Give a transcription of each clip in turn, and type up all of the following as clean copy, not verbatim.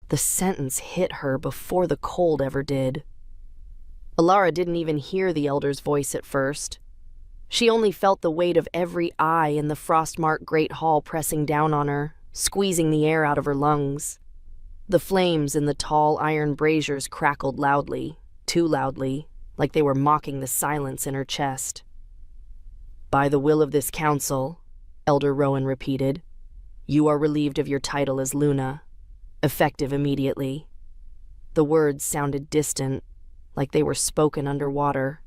The sentence hit her before the cold ever did. Elara didn't even hear the elder's voice at first. She only felt the weight of every eye in the frost-marked great hall pressing down on her, squeezing the air out of her lungs. The flames in the tall iron braziers crackled loudly, too loudly, like they were mocking the silence in her chest. "By the will of this council," Elder Rowan repeated, "you are relieved of your title as Luna, effective immediately." The words sounded distant, like they were spoken underwater.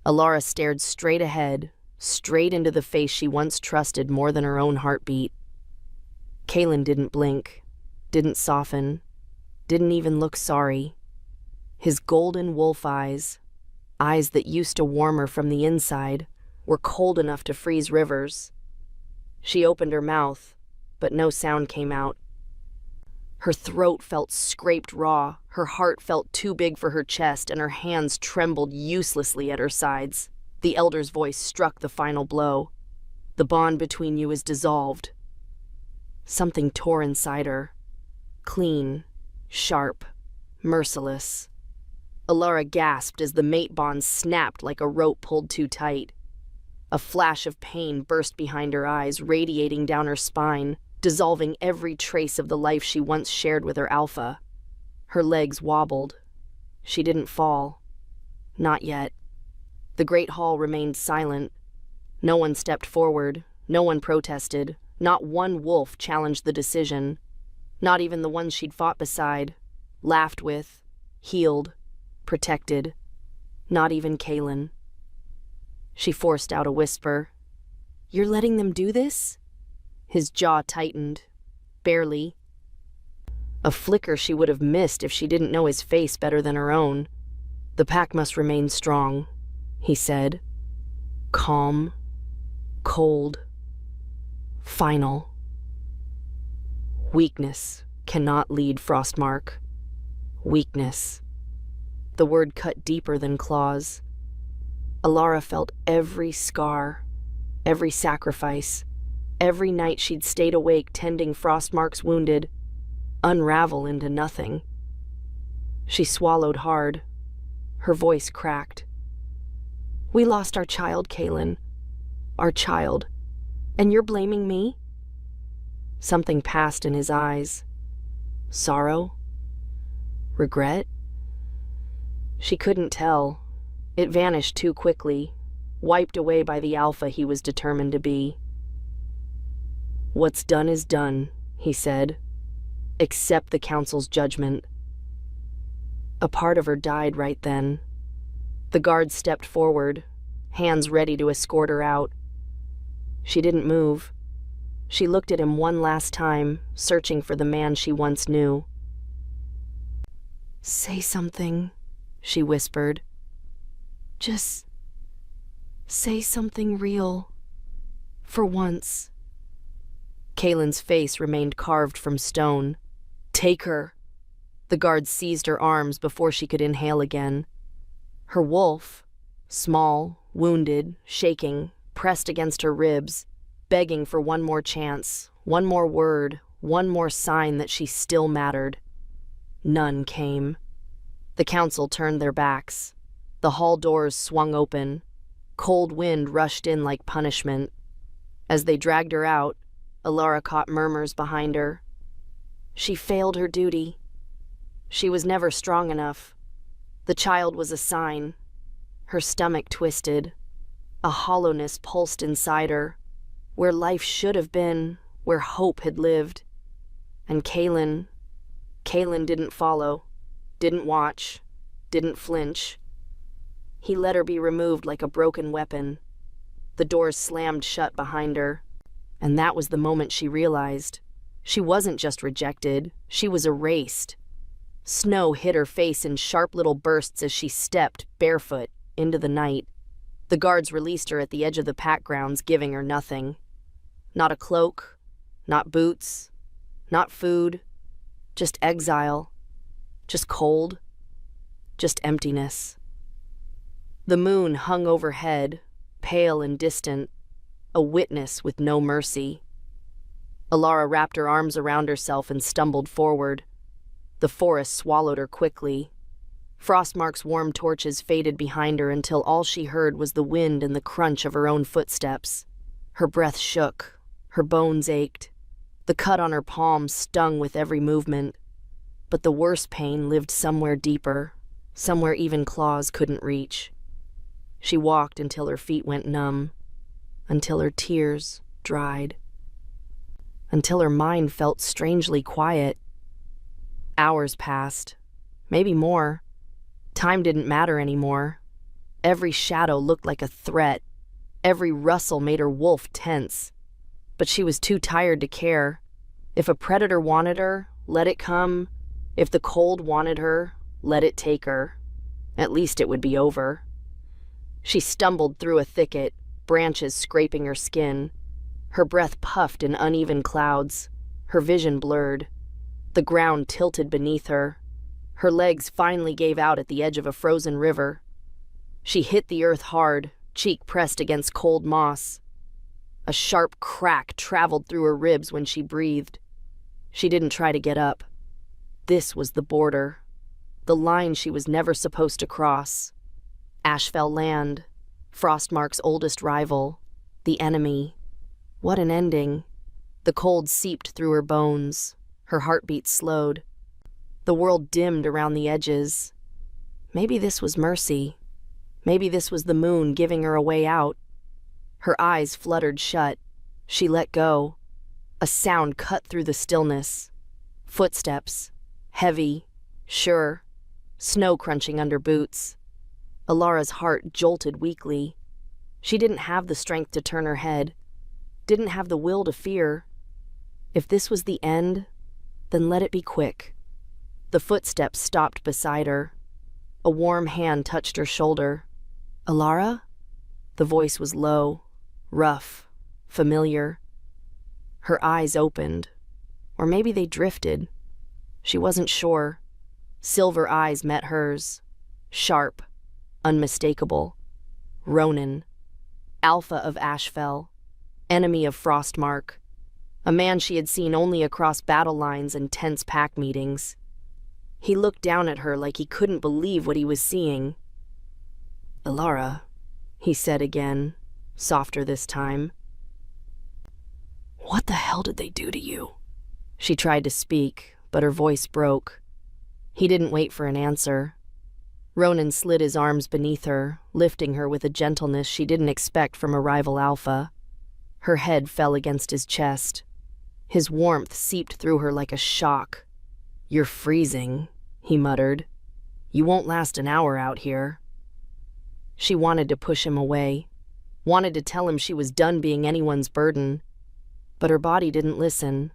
Elara stared straight ahead, straight into the face she once trusted more than her own heartbeat. Kaelin didn't blink, didn't soften, didn't even look sorry. His golden wolf eyes that used to warm her from the inside, were cold enough to freeze rivers. She opened her mouth, but no sound came out. Her throat felt scraped raw, her heart felt too big for her chest, and her hands trembled uselessly at her sides. The elder's voice struck the final blow. "The bond between you is dissolved." Something tore inside her. Clean, sharp, merciless. Elara gasped as the mate bond snapped like a rope pulled too tight. A flash of pain burst behind her eyes, radiating down her spine, dissolving every trace of the life she once shared with her alpha. Her legs wobbled. She didn't fall. Not yet. The great hall remained silent. No one stepped forward. No one protested. Not one wolf challenged the decision. Not even the ones she'd fought beside, laughed with, healed, protected. Not even Kaelin. She forced out a whisper. "You're letting them do this?" His jaw tightened. Barely. A flicker she would have missed if she didn't know his face better than her own. "The pack must remain strong," he said. Calm. Cold. Final. Weakness cannot lead Frostmark. Weakness. The word cut deeper than claws. Elara felt every scar, every sacrifice, every night she'd stayed awake tending Frostmark's wounded, unravel into nothing. She swallowed hard. Her voice cracked. "We lost our child, Kaelin. Our child. And you're blaming me?" Something passed in his eyes. Sorrow? Regret? She couldn't tell. It vanished too quickly, wiped away by the alpha he was determined to be. "What's done is done," he said. "Accept the council's judgment." A part of her died right then. The guard stepped forward, hands ready to escort her out. She didn't move. She looked at him one last time, searching for the man she once knew. "Say something," she whispered. "Just say something real. For once." Kaelin's face remained carved from stone. "Take her." The guard seized her arms before she could inhale again. Her wolf, small, wounded, shaking, pressed against her ribs, begging for one more chance, one more word, one more sign that she still mattered. None came. The council turned their backs. The hall doors swung open. Cold wind rushed in like punishment. As they dragged her out, Elara caught murmurs behind her. She failed her duty. She was never strong enough. The child was a sign. Her stomach twisted. A hollowness pulsed inside her, where life should have been, where hope had lived. And Kaelin didn't follow, didn't watch, didn't flinch. He let her be removed like a broken weapon. The doors slammed shut behind her, and that was the moment she realized. She wasn't just rejected, she was erased. Snow hit her face in sharp little bursts as she stepped, barefoot, into the night. The guards released her at the edge of the pack grounds, giving her nothing. Not a cloak, not boots, not food, just exile, just cold, just emptiness. The moon hung overhead, pale and distant, a witness with no mercy. Elara wrapped her arms around herself and stumbled forward. The forest swallowed her quickly. Frostmark's warm torches faded behind her until all she heard was the wind and the crunch of her own footsteps. Her breath shook. Her bones ached. The cut on her palm stung with every movement. But the worst pain lived somewhere deeper, somewhere even claws couldn't reach. She walked until her feet went numb, until her tears dried, until her mind felt strangely quiet. Hours passed, maybe more. Time didn't matter anymore. Every shadow looked like a threat. Every rustle made her wolf tense. But she was too tired to care. If a predator wanted her, let it come. If the cold wanted her, let it take her. At least it would be over. She stumbled through a thicket, branches scraping her skin. Her breath puffed in uneven clouds. Her vision blurred. The ground tilted beneath her. Her legs finally gave out at the edge of a frozen river. She hit the earth hard, cheek pressed against cold moss. A sharp crack traveled through her ribs when she breathed. She didn't try to get up. This was the border, the line she was never supposed to cross. Ashfell land, Frostmark's oldest rival, the enemy. What an ending. The cold seeped through her bones. Her heartbeat slowed. The world dimmed around the edges. Maybe this was mercy. Maybe this was the moon giving her a way out. Her eyes fluttered shut. She let go. A sound cut through the stillness. Footsteps. Heavy. Sure. Snow crunching under boots. Elara's heart jolted weakly. She didn't have the strength to turn her head. Didn't have the will to fear. If this was the end, then let it be quick. The footsteps stopped beside her. A warm hand touched her shoulder. "Elara?" The voice was low, rough, familiar. Her eyes opened. Or maybe they drifted. She wasn't sure. Silver eyes met hers. Sharp, unmistakable. Ronan. Alpha of Ashfell. Enemy of Frostmark. A man she had seen only across battle lines and tense pack meetings. He looked down at her like he couldn't believe what he was seeing. "Elara," he said again, softer this time. "What the hell did they do to you?" She tried to speak, but her voice broke. He didn't wait for an answer. Ronan slid his arms beneath her, lifting her with a gentleness she didn't expect from a rival alpha. Her head fell against his chest. His warmth seeped through her like a shock. "You're freezing," he muttered. "You won't last an hour out here." She wanted to push him away, wanted to tell him she was done being anyone's burden. But her body didn't listen.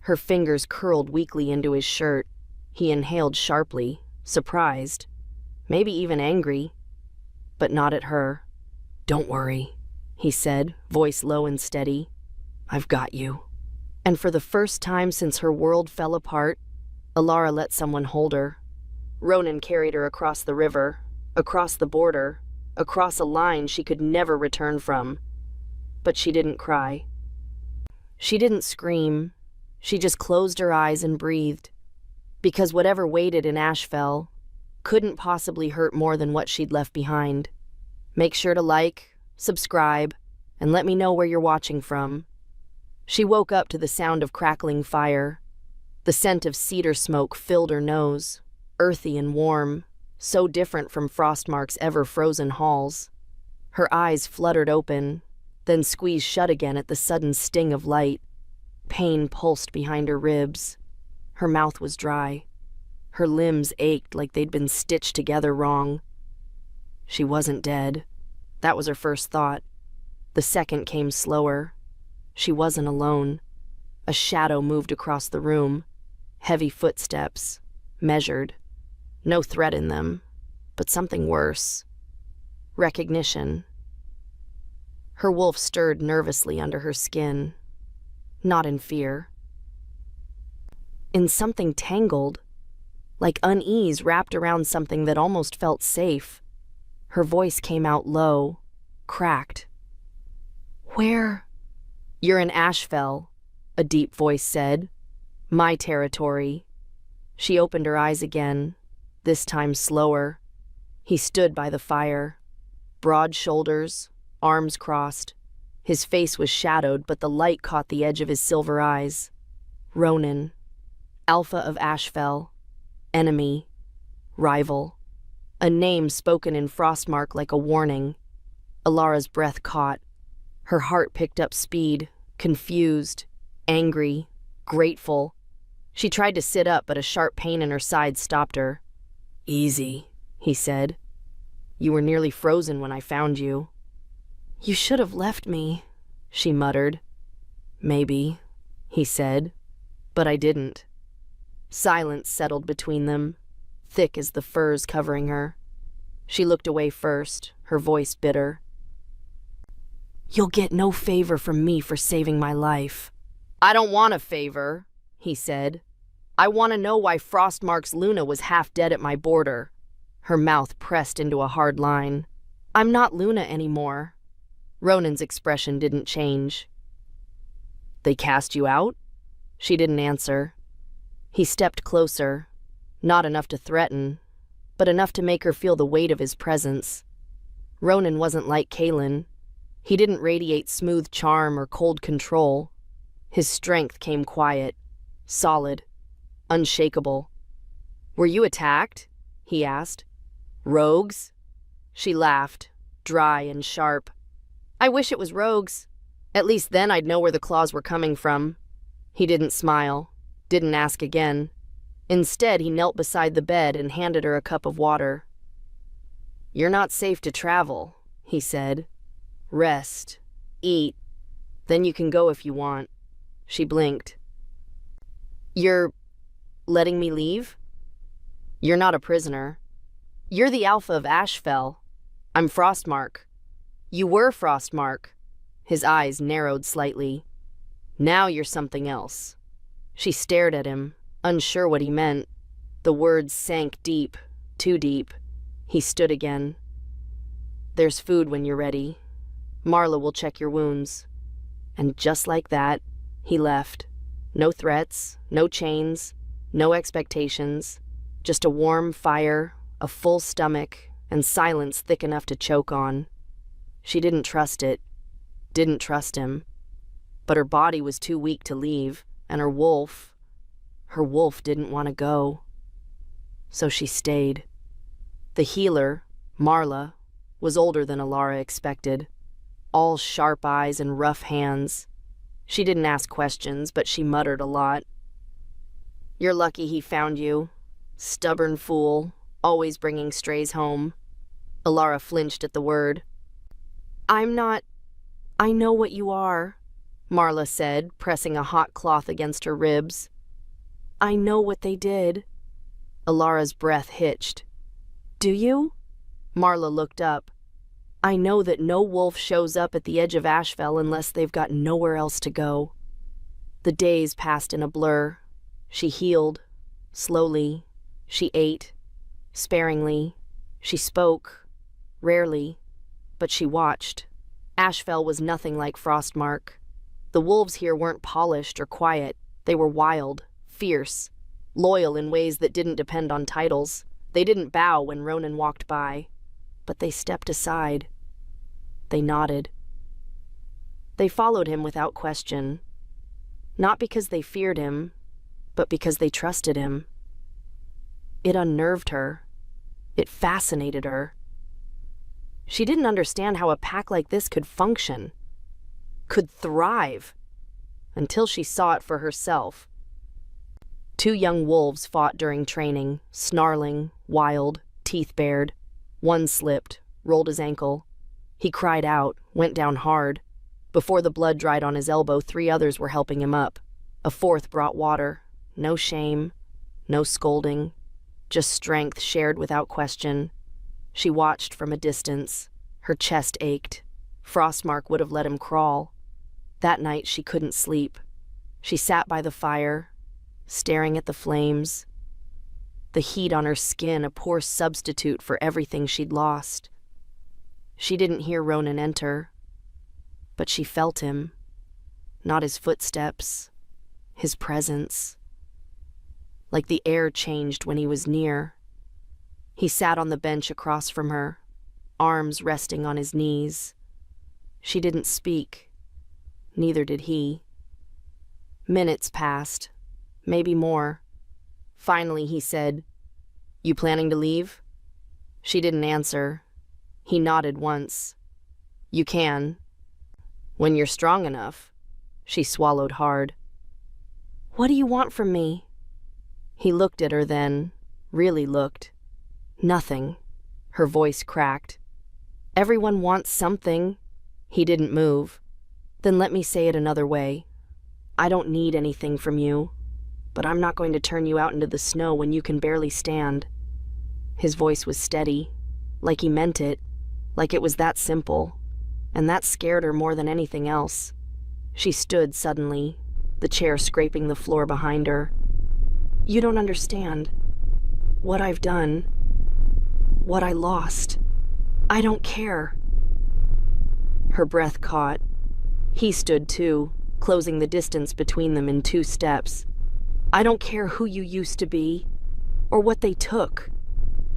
Her fingers curled weakly into his shirt. He inhaled sharply, surprised, maybe even angry, but not at her. "Don't worry," he said, voice low and steady. "I've got you." And for the first time since her world fell apart, Elara let someone hold her. Ronan carried her across the river, across the border, across a line she could never return from. But she didn't cry. She didn't scream. She just closed her eyes and breathed. Because whatever waited in Ashfell couldn't possibly hurt more than what she'd left behind. Make sure to like, subscribe, and let me know where you're watching from. She woke up to the sound of crackling fire. The scent of cedar smoke filled her nose, earthy and warm, so different from Frostmark's ever-frozen halls. Her eyes fluttered open, then squeezed shut again at the sudden sting of light. Pain pulsed behind her ribs. Her mouth was dry. Her limbs ached like they'd been stitched together wrong. She wasn't dead. That was her first thought. The second came slower. She wasn't alone. A shadow moved across the room. Heavy footsteps, measured. No threat in them, but something worse. Recognition. Her wolf stirred nervously under her skin. Not in fear. In something tangled, like unease wrapped around something that almost felt safe. Her voice came out low, cracked. "Where?" "You're in Ashfell," a deep voice said. "My territory." She opened her eyes again, this time slower. He stood by the fire. Broad shoulders, arms crossed. His face was shadowed, but the light caught the edge of his silver eyes. Ronan, Alpha of Ashfell, enemy, rival. A name spoken in Frostmark like a warning. Elara's breath caught. Her heart picked up speed, confused, angry, grateful. She tried to sit up, but a sharp pain in her side stopped her. "Easy," he said. "You were nearly frozen when I found you." "You should have left me," she muttered. "Maybe," he said, "but I didn't." Silence settled between them, thick as the furs covering her. She looked away first, her voice bitter. "You'll get no favor from me for saving my life." "I don't want a favor," he said. "I want to know why Frostmark's Luna was half dead at my border." Her mouth pressed into a hard line. "I'm not Luna anymore." Ronan's expression didn't change. "They cast you out?" She didn't answer. He stepped closer, not enough to threaten, but enough to make her feel the weight of his presence. Ronan wasn't like Kaelin. He didn't radiate smooth charm or cold control. His strength came quiet, solid, unshakable. "Were you attacked?" he asked. "Rogues?" She laughed, dry and sharp. "I wish it was rogues. At least then I'd know where the claws were coming from." He didn't smile, didn't ask again. Instead, he knelt beside the bed and handed her a cup of water. "You're not safe to travel," he said. "Rest, eat, then you can go if you want." She blinked. "You're letting me leave?" "You're not a prisoner. You're the Alpha of Ashfell. I'm Frostmark. You were Frostmark." His eyes narrowed slightly. "Now you're something else." She stared at him, unsure what he meant. The words sank deep, too deep. He stood again. "There's food when you're ready. Marla will check your wounds." And just like that, he left. No threats, no chains, no expectations. Just a warm fire, a full stomach, and silence thick enough to choke on. She didn't trust it, didn't trust him. But her body was too weak to leave, and her wolf didn't want to go. So she stayed. The healer, Marla, was older than Elara expected. All sharp eyes and rough hands. She didn't ask questions, but she muttered a lot. "You're lucky he found you. Stubborn fool, always bringing strays home." Elara flinched at the word. "I'm not... I know what you are," Marla said, pressing a hot cloth against her ribs. "I know what they did." Elara's breath hitched. "Do you?" Marla looked up. "I know that no wolf shows up at the edge of Ashfell unless they've got nowhere else to go." The days passed in a blur. She healed, slowly. She ate, sparingly. She spoke, rarely, but she watched. Ashfell was nothing like Frostmark. The wolves here weren't polished or quiet. They were wild, fierce, loyal in ways that didn't depend on titles. They didn't bow when Ronan walked by, but they stepped aside. They nodded. They followed him without question, not because they feared him, but because they trusted him. It unnerved her. It fascinated her. She didn't understand how a pack like this could function, could thrive, until she saw it for herself. Two young wolves fought during training, snarling, wild, teeth bared. One slipped, rolled his ankle. He cried out, went down hard. Before the blood dried on his elbow, 3 others were helping him up. A 4th brought water. No shame, no scolding, just strength shared without question. She watched from a distance. Her chest ached. Frostmark would have let him crawl. That night she couldn't sleep. She sat by the fire, staring at the flames. The heat on her skin, a poor substitute for everything she'd lost. She didn't hear Ronan enter, but she felt him. Not his footsteps, his presence. like the air changed when he was near. He sat on the bench across from her, arms resting on his knees. She didn't speak. Neither did he. Minutes passed, maybe more. Finally, he said, "You planning to leave?" She didn't answer. He nodded once. "You can. When you're strong enough." She swallowed hard. "What do you want from me?" He looked at her then, really looked. "Nothing." Her voice cracked. "Everyone wants something." He didn't move. "Then let me say it another way. I don't need anything from you, but I'm not going to turn you out into the snow when you can barely stand." His voice was steady, like he meant it, like it was that simple, and that scared her more than anything else. She stood suddenly, the chair scraping the floor behind her. "You don't understand. What I've done, what I lost. I don't care." Her breath caught. He stood too, closing the distance between them in 2 steps. "I don't care who you used to be, or what they took.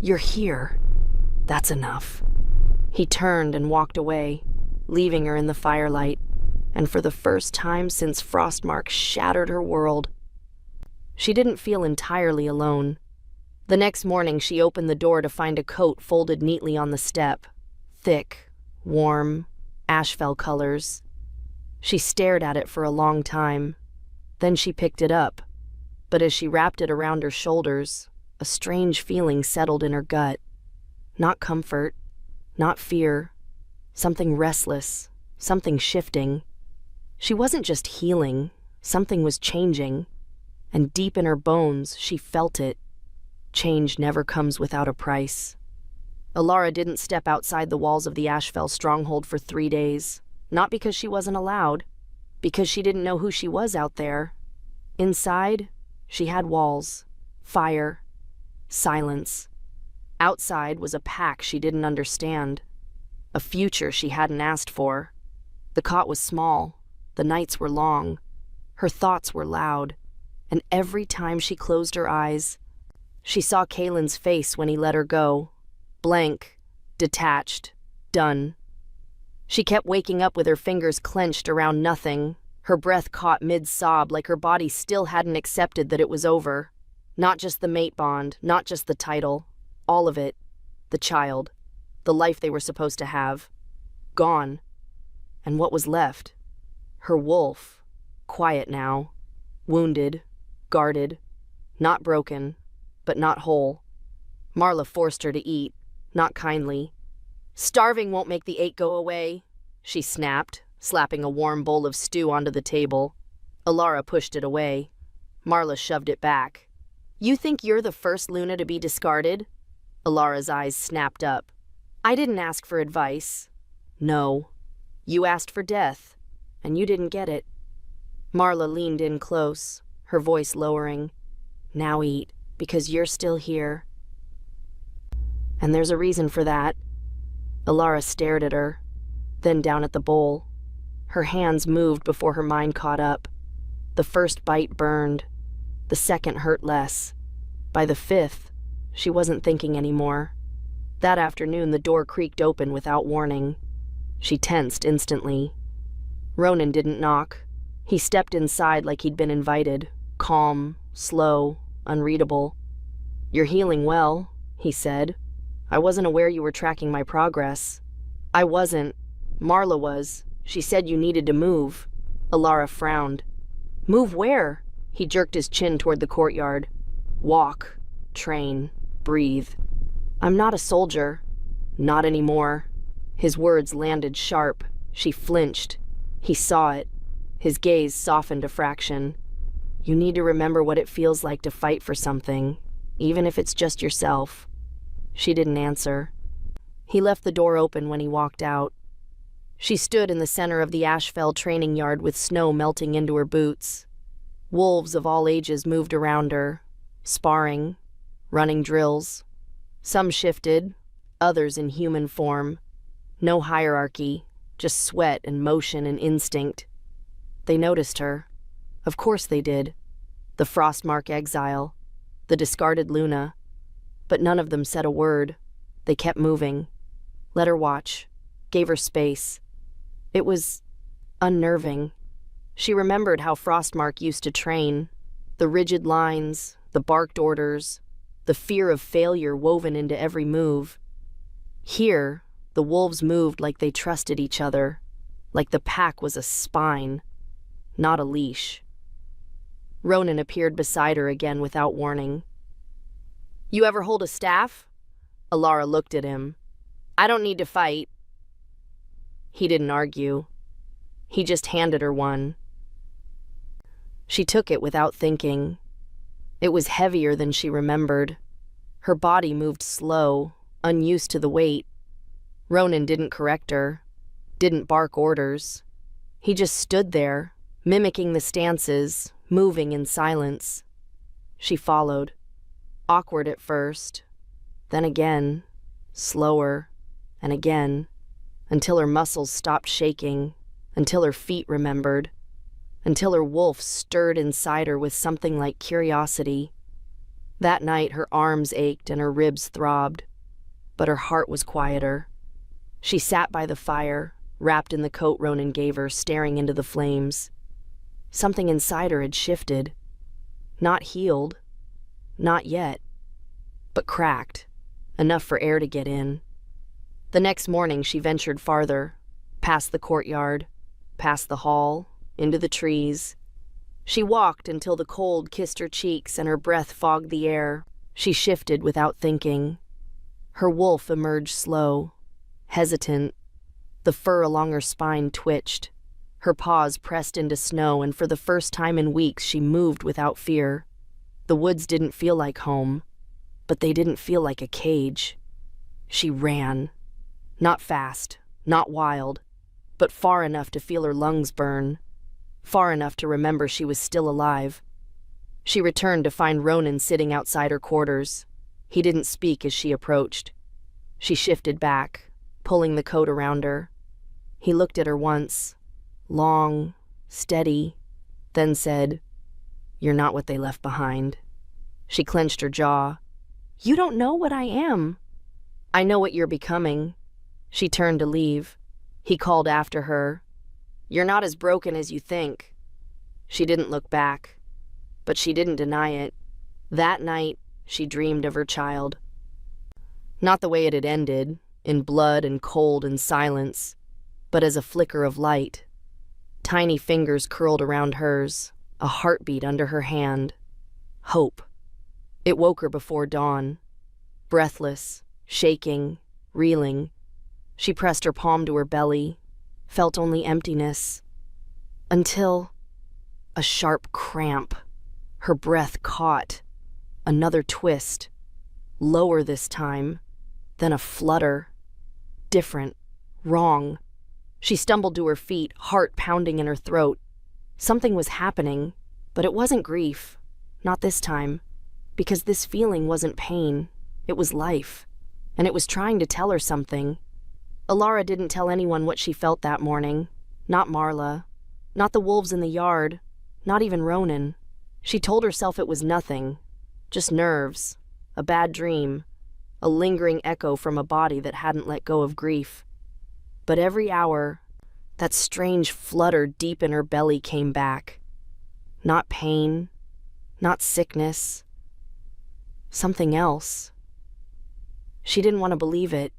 You're here. That's enough." He turned and walked away, leaving her in the firelight, and for the first time since Frostmark shattered her world, she didn't feel entirely alone. The next morning, she opened the door to find a coat folded neatly on the step. Thick, warm, ashfell colors. She stared at it for a long time. Then she picked it up. But as she wrapped it around her shoulders, a strange feeling settled in her gut. Not comfort, not fear. Something restless, something shifting. She wasn't just healing, something was changing. And deep in her bones, she felt it. Change never comes without a price. Elara didn't step outside the walls of the Ashfell stronghold for 3 days. Not because she wasn't allowed, because she didn't know who she was out there. Inside, she had walls, fire, silence. Outside was a pack she didn't understand, a future she hadn't asked for. The cot was small, the nights were long, her thoughts were loud, and every time she closed her eyes, she saw Kalen's face when he let her go. Blank, detached, done. She kept waking up with her fingers clenched around nothing, her breath caught mid-sob like her body still hadn't accepted that it was over. Not just the mate bond, not just the title, all of it. The child, the life they were supposed to have. Gone. And what was left? Her wolf, quiet now, wounded, guarded, not broken, but not whole. Marla forced her to eat, not kindly. "Starving won't make the ache go away," she snapped, slapping a warm bowl of stew onto the table. Elara pushed it away. Marla shoved it back. "You think you're the first Luna to be discarded?" Alara's eyes snapped up. "I didn't ask for advice." "No. You asked for death, and you didn't get it." Marla leaned in close, her voice lowering. "Now eat, because you're still here. And there's a reason for that." Elara stared at her, then down at the bowl. Her hands moved before her mind caught up. The first bite burned. The second hurt less. By the 5th, she wasn't thinking anymore. That afternoon, the door creaked open without warning. She tensed instantly. Ronan didn't knock. He stepped inside like he'd been invited, calm, slow, unreadable. "You're healing well," he said. "I wasn't aware you were tracking my progress." "I wasn't. Marla was. She said you needed to move." Elara frowned. "Move where?" He jerked his chin toward the courtyard. "Walk. Train. Breathe." "I'm not a soldier." "Not anymore." His words landed sharp. She flinched. He saw it. His gaze softened a fraction. "You need to remember what it feels like to fight for something, even if it's just yourself." She didn't answer. He left the door open when he walked out. She stood in the center of the Ashfell training yard with snow melting into her boots. Wolves of all ages moved around her, sparring, running drills. Some shifted, others in human form. No hierarchy, just sweat and motion and instinct. They noticed her. Of course they did. The Frostmark exile. the discarded Luna. But none of them said a word. They kept moving. Let her watch. Gave her space. It was unnerving. She remembered how Frostmark used to train. The rigid lines, the barked orders, the fear of failure woven into every move. Here, the wolves moved like they trusted each other, like the pack was a spine, not a leash. Ronan appeared beside her again without warning. "You ever hold a staff?" Elara looked at him. "I don't need to fight." He didn't argue. He just handed her one. She took it without thinking. It was heavier than she remembered. Her body moved slow, unused to the weight. Ronan didn't correct her, didn't bark orders. He just stood there, mimicking the stances, moving in silence. She followed, awkward at first, then again, slower, and again, until her muscles stopped shaking, until her feet remembered, until her wolf stirred inside her with something like curiosity. That night her arms ached and her ribs throbbed, but her heart was quieter. She sat by the fire, wrapped in the coat Ronan gave her, staring into the flames. Something inside her had shifted. Not healed, not yet, but cracked, enough for air to get in. The next morning she ventured farther, past the courtyard, past the hall, into the trees. She walked until the cold kissed her cheeks and her breath fogged the air. She shifted without thinking. Her wolf emerged slow, hesitant. The fur along her spine twitched. Her paws pressed into snow, and for the first time in weeks she moved without fear. The woods didn't feel like home, but they didn't feel like a cage. She ran. Not fast, not wild, but far enough to feel her lungs burn. Far enough to remember she was still alive. She returned to find Ronan sitting outside her quarters. He didn't speak as she approached. She shifted back, pulling the coat around her. He looked at her once, long, steady, then said, "You're not what they left behind." She clenched her jaw. "You don't know what I am." "I know what you're becoming." She turned to leave. He called after her, "You're not as broken as you think." She didn't look back, but she didn't deny it. That night, she dreamed of her child. Not the way it had ended, in blood and cold and silence, but as a flicker of light. Tiny fingers curled around hers, a heartbeat under her hand. Hope. It woke her before dawn. Breathless, shaking, reeling. She pressed her palm to her belly, felt only emptiness, until a sharp cramp. Her breath caught. Another twist, lower this time, then a flutter. Different, wrong. She stumbled to her feet, heart pounding in her throat. Something was happening, but it wasn't grief. Not this time, because this feeling wasn't pain. It was life, and it was trying to tell her something. Elara didn't tell anyone what she felt that morning. Not Marla. Not the wolves in the yard. Not even Ronan. She told herself it was nothing. Just nerves. A bad dream. A lingering echo from a body that hadn't let go of grief. But every hour, that strange flutter deep in her belly came back. Not pain. Not sickness. Something else. She didn't want to believe it.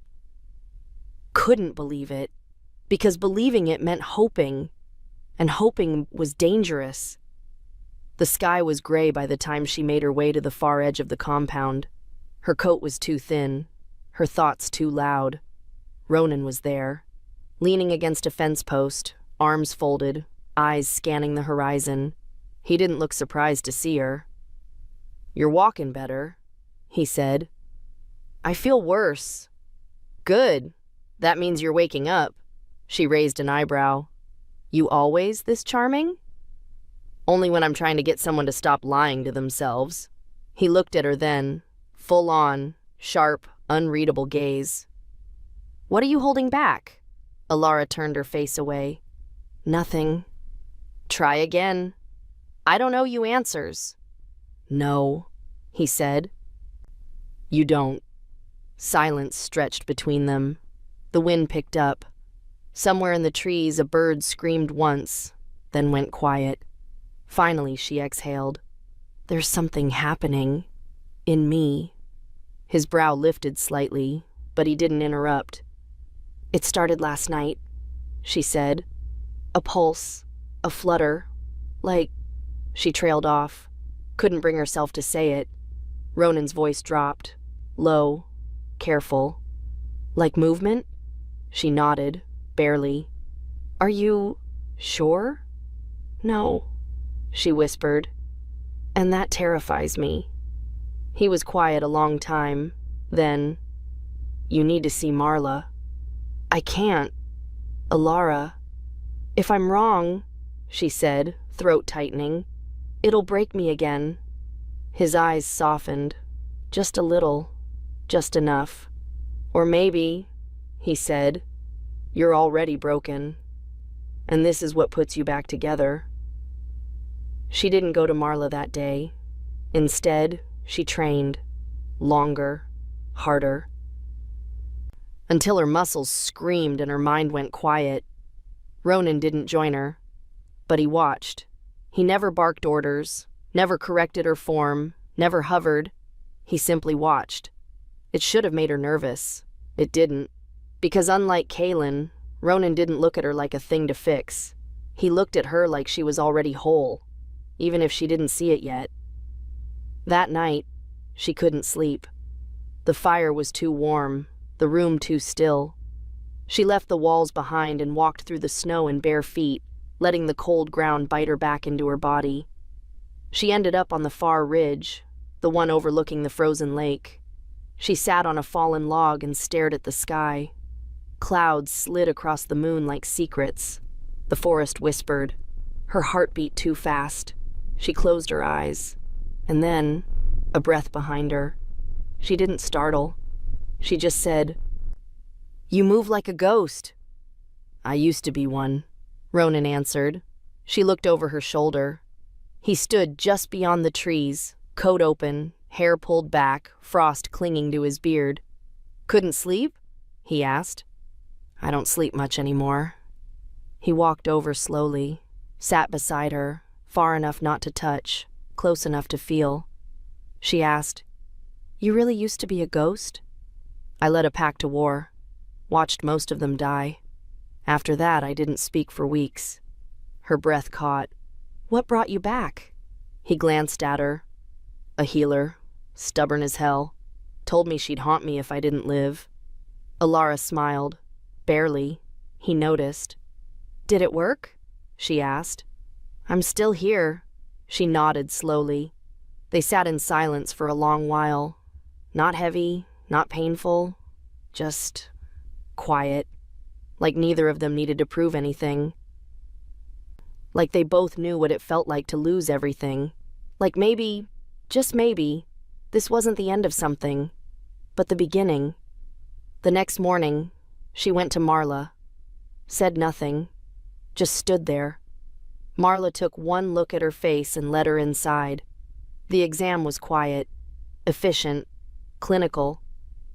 Couldn't believe it, because believing it meant hoping, and hoping was dangerous. The sky was gray by the time she made her way to the far edge of the compound. Her coat was too thin, her thoughts too loud. Ronan was there, leaning against a fence post, arms folded, eyes scanning the horizon. He didn't look surprised to see her. "You're walking better," he said. "I feel worse." "Good. That means you're waking up." She raised an eyebrow. "You always this charming?" "Only when I'm trying to get someone to stop lying to themselves." He looked at her then, full on, sharp, unreadable gaze. "What are you holding back?" Elara turned her face away. "Nothing." "Try again." "I don't owe you answers." "No." he said. You don't. Silence stretched between them. The wind picked up. Somewhere in the trees, a bird screamed once, then went quiet. Finally, she exhaled. There's something happening. In me. His brow lifted slightly, but he didn't interrupt. It started last night, she said. A pulse, a flutter, like... She trailed off. Couldn't bring herself to say it. Ronan's voice dropped. Low. Careful. Like movement? She nodded, barely. Are you... sure? No, she whispered. And that terrifies me. He was quiet a long time. Then, you need to see Marla. I can't. Elara. If I'm wrong, she said, throat tightening, it'll break me again. His eyes softened. Just a little. Just enough. Or maybe, he said, you're already broken. And this is what puts you back together. She didn't go to Marla that day. Instead, she trained. Longer. Harder. Until her muscles screamed and her mind went quiet. Ronan didn't join her, but he watched. He never barked orders, never corrected her form, never hovered. He simply watched. It should have made her nervous. It didn't. Because unlike Kaylin, Ronan didn't look at her like a thing to fix. He looked at her like she was already whole, even if she didn't see it yet. That night, she couldn't sleep. The fire was too warm, the room too still. She left the walls behind and walked through the snow in bare feet, letting the cold ground bite her back into her body. She ended up on the far ridge, the one overlooking the frozen lake. She sat on a fallen log and stared at the sky. Clouds slid across the moon like secrets. The forest whispered. Her heart beat too fast. She closed her eyes. And then, a breath behind her. She didn't startle. She just said, You move like a ghost. I used to be one, Ronan answered. She looked over her shoulder. He stood just beyond the trees, coat open, hair pulled back, frost clinging to his beard. Couldn't sleep? He asked. I don't sleep much anymore. He walked over slowly, sat beside her, far enough not to touch, close enough to feel. She asked, You really used to be a ghost? I led a pack to war, watched most of them die. After that, I didn't speak for weeks. Her breath caught. What brought you back? He glanced at her. A healer, stubborn as hell, told me she'd haunt me if I didn't live. Elara smiled. Barely. He noticed. Did it work? She asked. I'm still here. She nodded slowly. They sat in silence for a long while. Not heavy, not painful, just quiet. Like neither of them needed to prove anything. Like they both knew what it felt like to lose everything. Like maybe, just maybe, this wasn't the end of something, but the beginning. The next morning, she went to Marla. Said nothing. Just stood there. Marla took one look at her face and led her inside. The exam was quiet, efficient, clinical,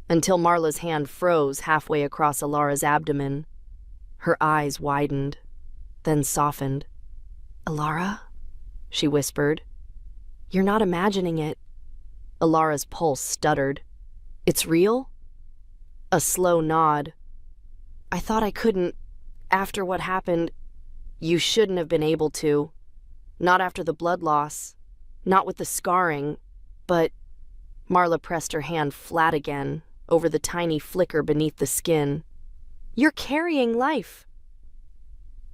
until Marla's hand froze halfway across Elara's abdomen. Her eyes widened, then softened. Elara? She whispered. You're not imagining it. Elara's pulse stuttered. It's real? A slow nod. I thought I couldn't. After what happened, you shouldn't have been able to. Not after the blood loss. Not with the scarring. But Marla pressed her hand flat again over the tiny flicker beneath the skin. You're carrying life.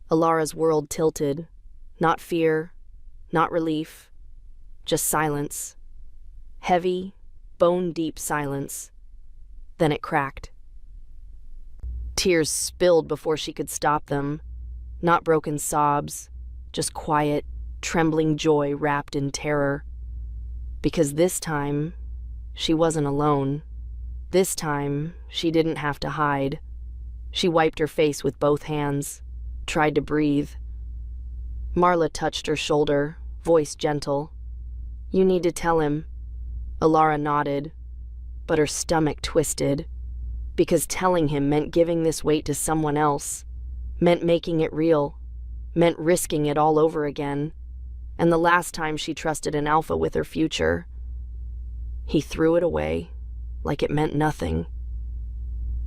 Elara's world tilted. Not fear, not relief, just silence. Heavy, bone-deep silence. Then it cracked. Tears spilled before she could stop them. Not broken sobs, just quiet, trembling joy wrapped in terror. Because this time, she wasn't alone. This time, she didn't have to hide. She wiped her face with both hands, tried to breathe. Marla touched her shoulder, voice gentle. You need to tell him. Elara nodded, but her stomach twisted, because telling him meant giving this weight to someone else, meant making it real, meant risking it all over again, and the last time she trusted an alpha with her future. He threw it away, like it meant nothing.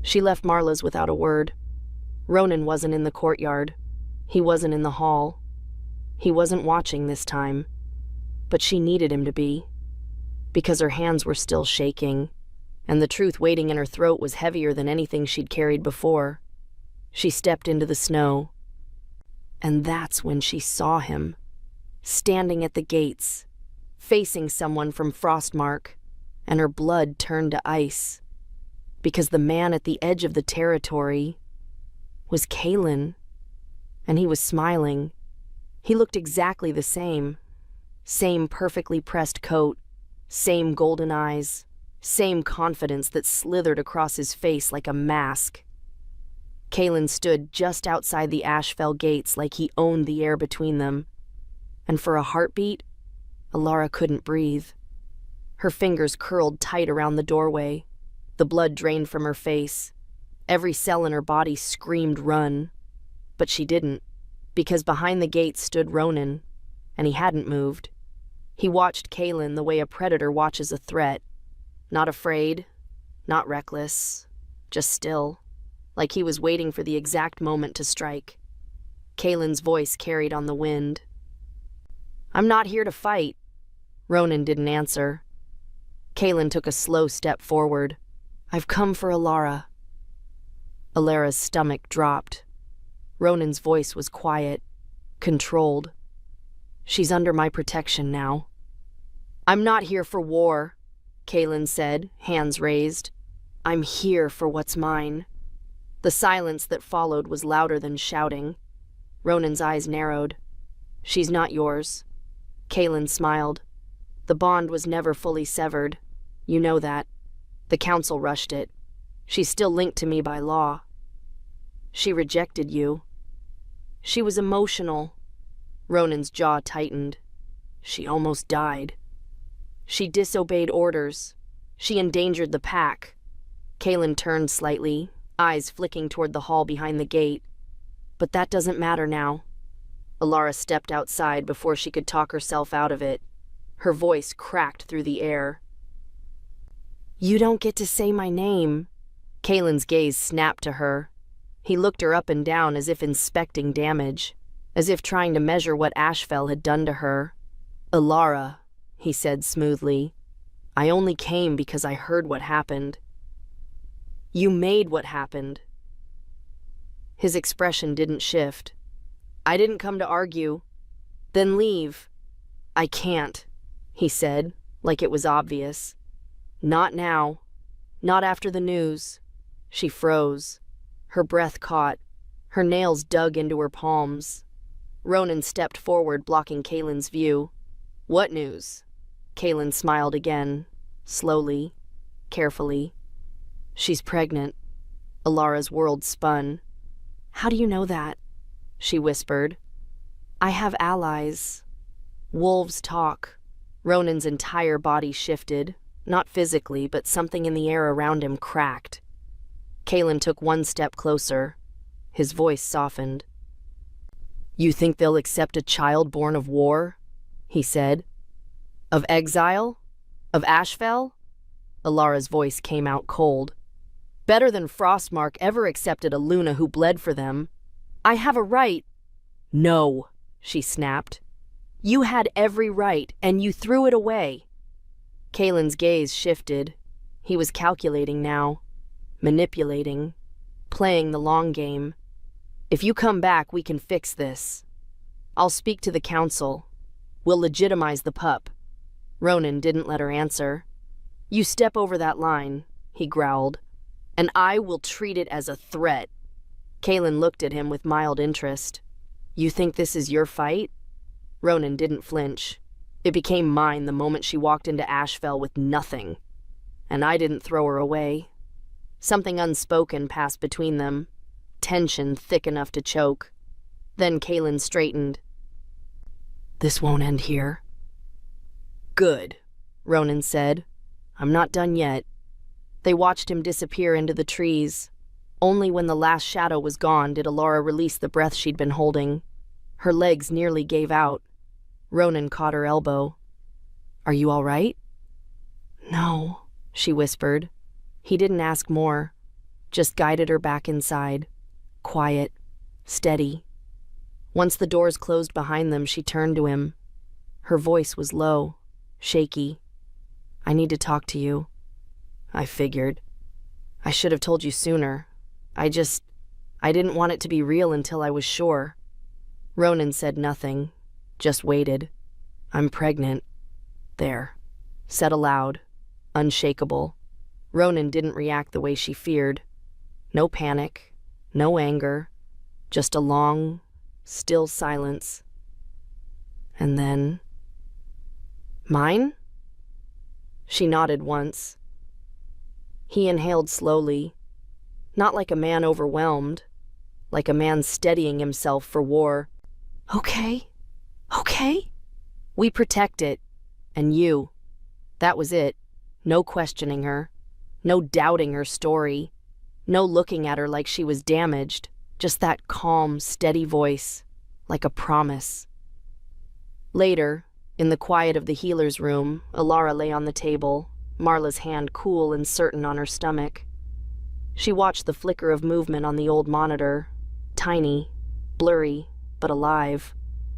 She left Marla's without a word. Ronan wasn't in the courtyard. He wasn't in the hall. He wasn't watching this time. But she needed him to be, because her hands were still shaking, and the truth waiting in her throat was heavier than anything she'd carried before. She stepped into the snow, and that's when she saw him, standing at the gates, facing someone from Frostmark, and her blood turned to ice, because the man at the edge of the territory was Kalen, and he was smiling. He looked exactly the same perfectly pressed coat, same golden eyes, same confidence that slithered across his face like a mask. Kalen stood just outside the Ashfell gates like he owned the air between them, and for a heartbeat, Elara couldn't breathe. Her fingers curled tight around the doorway. The blood drained from her face. Every cell in her body screamed run. But she didn't, because behind the gates stood Ronan, and he hadn't moved. He watched Kalen the way a predator watches a threat. Not afraid, not reckless, just still, like he was waiting for the exact moment to strike. Kalen's voice carried on the wind. "I'm not here to fight." Ronan didn't answer. Kalen took a slow step forward. "I've come for Elara." Elara's stomach dropped. Ronan's voice was quiet, controlled. "She's under my protection now." "I'm not here for war," Kalen said, hands raised. "I'm here for what's mine." The silence that followed was louder than shouting. Ronan's eyes narrowed. "She's not yours." Kalen smiled. "The bond was never fully severed. You know that. The council rushed it. She's still linked to me by law." "She rejected you." "She was emotional." Ronan's jaw tightened. "She almost died." "She disobeyed orders. She endangered the pack." Kalen turned slightly, eyes flicking toward the hall behind the gate. "But that doesn't matter now." Elara stepped outside before she could talk herself out of it. Her voice cracked through the air. "You don't get to say my name." Kalen's gaze snapped to her. He looked her up and down as if inspecting damage, as if trying to measure what Ashfell had done to her. "Elara," he said smoothly, "I only came because I heard what happened." "You made what happened." His expression didn't shift. "I didn't come to argue." "Then leave." "I can't," he said, like it was obvious. "Not now. Not after the news." She froze. Her breath caught. Her nails dug into her palms. Ronan stepped forward, blocking Kalen's view. "What news?" Kalen smiled again, slowly, carefully. "She's pregnant." Elara's world spun. "How do you know that?" she whispered. "I have allies." Wolves talk. Ronan's entire body shifted, not physically, but something in the air around him cracked. Kalen took one step closer. His voice softened. "You think they'll accept a child born of war?" he said. "Of exile? Of Ashfell?" Elara's voice came out cold. "Better than Frostmark ever accepted a Luna who bled for them. I have a right." "No," she snapped. "You had every right, and you threw it away." Kalen's gaze shifted. He was calculating now, manipulating, playing the long game. "If you come back, we can fix this. I'll speak to the council. We'll legitimize the pup." Ronan didn't let her answer. "You step over that line," he growled, "and I will treat it as a threat." Kalen looked at him with mild interest. "You think this is your fight?" Ronan didn't flinch. "It became mine the moment she walked into Ashfell with nothing. And I didn't throw her away." Something unspoken passed between them, tension thick enough to choke. Then Kalen straightened. "This won't end here." "Good," Ronan said, I'm not done yet." They watched him disappear into the trees. Only when the last shadow was gone did Elara release the breath she'd been holding. Her legs nearly gave out. Ronan caught her elbow. "Are you all right?" "No," she whispered. He didn't ask more, just guided her back inside. Quiet, steady. Once the doors closed behind them, she turned to him. Her voice was low, shaky. "I need to talk to you." "I figured. I should have told you sooner. I didn't want it to be real until I was sure." Ronan said nothing, just waited. "I'm pregnant." "There," said aloud, unshakable. Ronan didn't react the way she feared. No panic, no anger, just a long, still silence. And then, "Mine?" She nodded once. He inhaled slowly, not like a man overwhelmed, like a man steadying himself for war. Okay. We protect it. And you." That was it. No questioning her. No doubting her story. No looking at her like she was damaged. Just that calm, steady voice, like a promise. Later, in the quiet of the healer's room, Elara lay on the table, Marla's hand cool and certain on her stomach. She watched the flicker of movement on the old monitor. Tiny, blurry, but alive.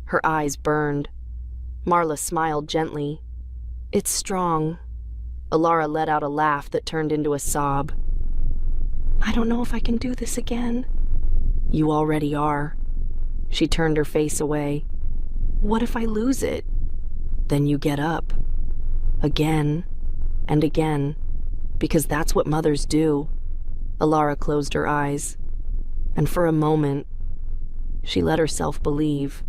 Her eyes burned. Marla smiled gently. "It's strong." Elara let out a laugh that turned into a sob. "I don't know if I can do this again." "You already are." She turned her face away. "What if I lose it?" "Then you get up. Again and again, because that's what mothers do." Elara closed her eyes, and for a moment, she let herself believe.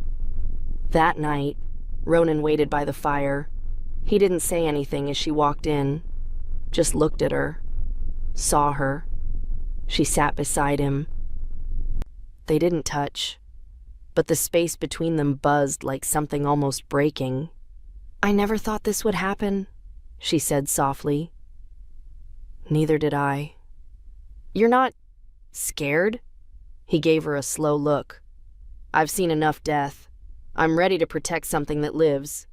That night, Ronan waited by the fire. He didn't say anything as she walked in, just looked at her, saw her. She sat beside him. They didn't touch, but the space between them buzzed like something almost breaking. "I never thought this would happen," she said softly. "Neither did I." "You're not scared?" He gave her a slow look. "I've seen enough death. I'm ready to protect something that lives."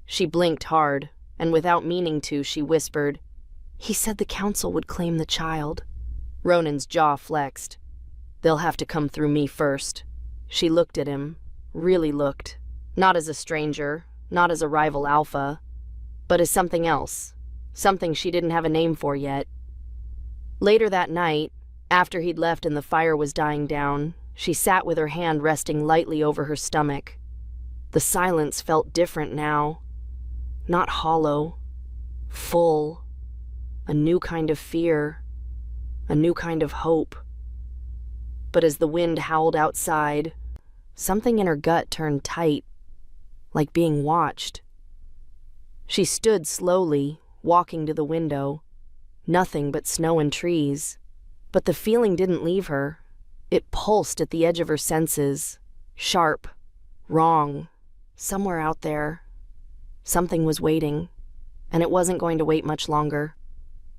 She blinked hard, and without meaning to, she whispered, "He said the council would claim the child." Ronan's jaw flexed. "They'll have to come through me first." She looked at him, really looked, not as a stranger, not as a rival alpha, but as something else, something she didn't have a name for yet. Later that night, after he'd left and the fire was dying down, she sat with her hand resting lightly over her stomach. The silence felt different now. Not hollow, full, a new kind of fear, a new kind of hope. But as the wind howled outside, something in her gut turned tight, like being watched. She stood slowly, walking to the window. Nothing but snow and trees. But the feeling didn't leave her. It pulsed at the edge of her senses. Sharp, wrong, somewhere out there. Something was waiting, and it wasn't going to wait much longer.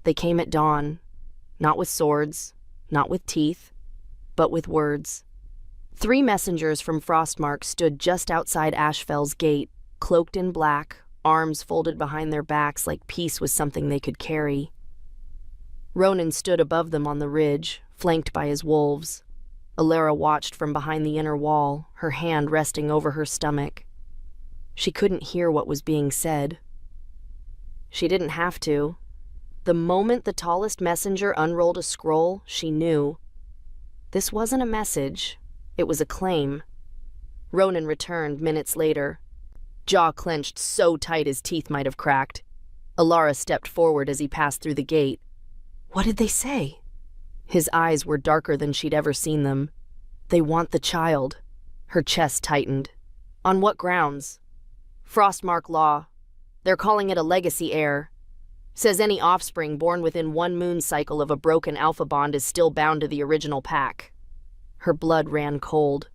They came at dawn, not with swords, not with teeth, but with words. 3 messengers from Frostmark stood just outside Ashfell's gate, cloaked in black, arms folded behind their backs like peace was something they could carry. Ronan stood above them on the ridge, flanked by his wolves. Elara watched from behind the inner wall, her hand resting over her stomach. She couldn't hear what was being said. She didn't have to. The moment the tallest messenger unrolled a scroll, she knew. This wasn't a message. It was a claim. Ronan returned minutes later, jaw clenched so tight his teeth might have cracked. Elara stepped forward as he passed through the gate. "What did they say?" His eyes were darker than she'd ever seen them. "They want the child." Her chest tightened. "On what grounds?" "Frostmark law. They're calling it a legacy heir. Says any offspring born within 1 moon cycle of a broken alpha bond is still bound to the original pack." Her blood ran cold.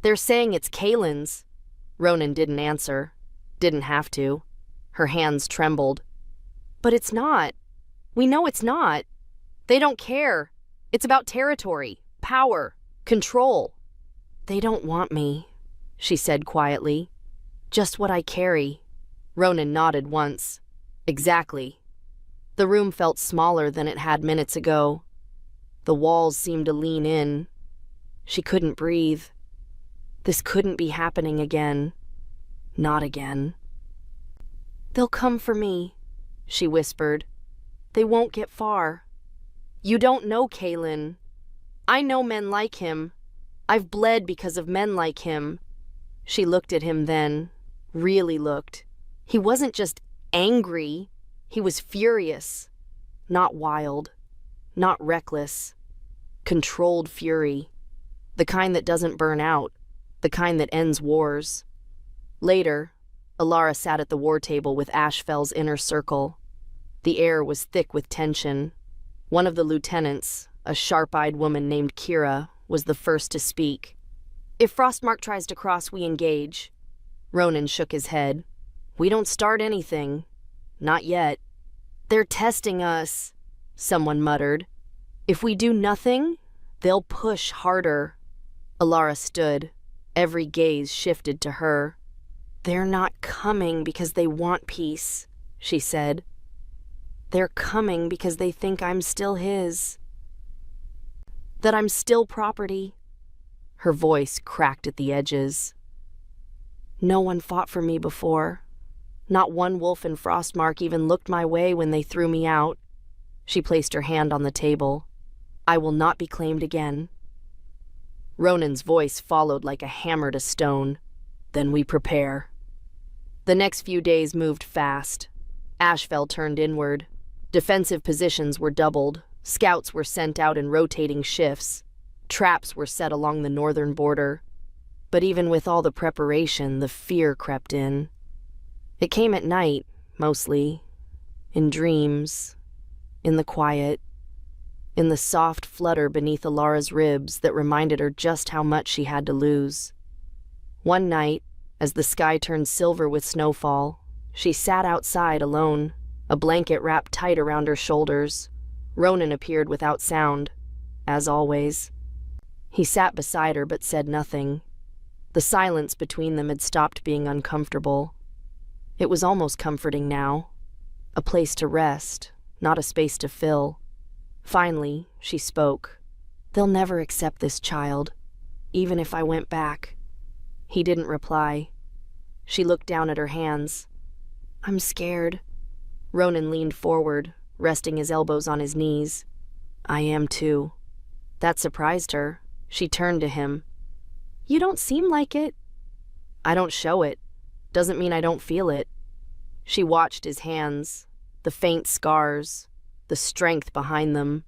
"They're saying it's Kaelin's." Ronan didn't answer. Didn't have to. Her hands trembled. "But it's not. We know it's not. They don't care. It's about territory, power, control. They don't want me, she said quietly. Just what I carry. Ronan nodded once. Exactly. The room felt smaller than it had minutes ago. The walls seemed to lean in. She couldn't breathe. This couldn't be happening again. Not again. They'll come for me, she whispered. They won't get far. You don't know Kaelin. I know men like him. I've bled because of men like him. She looked at him then, really looked. He wasn't just angry. He was furious. Not wild. Not reckless. Controlled fury. The kind that doesn't burn out. The kind that ends wars. Later, Elara sat at the war table with Ashfell's inner circle. The air was thick with tension. One of the lieutenants, a sharp-eyed woman named Kira, was the first to speak. If Frostmark tries to cross, we engage. Ronan shook his head. We don't start anything. Not yet. They're testing us, someone muttered. If we do nothing, they'll push harder. Elara stood. Every gaze shifted to her. They're not coming because they want peace, she said. They're coming because they think I'm still his. That I'm still property. Her voice cracked at the edges. No one fought for me before. Not one wolf in Frostmark even looked my way when they threw me out. She placed her hand on the table. I will not be claimed again. Ronan's voice followed like a hammer to stone. Then we prepare. The next few days moved fast. Ashfell turned inward. Defensive positions were doubled. Scouts were sent out in rotating shifts. Traps were set along the northern border. But even with all the preparation, the fear crept in. It came at night, mostly. In dreams. In the quiet. In the soft flutter beneath Elara's ribs that reminded her just how much she had to lose. One night, as the sky turned silver with snowfall, she sat outside alone, a blanket wrapped tight around her shoulders. Ronan appeared without sound, as always. He sat beside her but said nothing. The silence between them had stopped being uncomfortable. It was almost comforting now. A place to rest, not a space to fill. Finally, she spoke. They'll never accept this child, even if I went back. He didn't reply. She looked down at her hands. I'm scared. Ronan leaned forward, resting his elbows on his knees. I am too. That surprised her. She turned to him. You don't seem like it. I don't show it. Doesn't mean I don't feel it. She watched his hands, the faint scars, the strength behind them.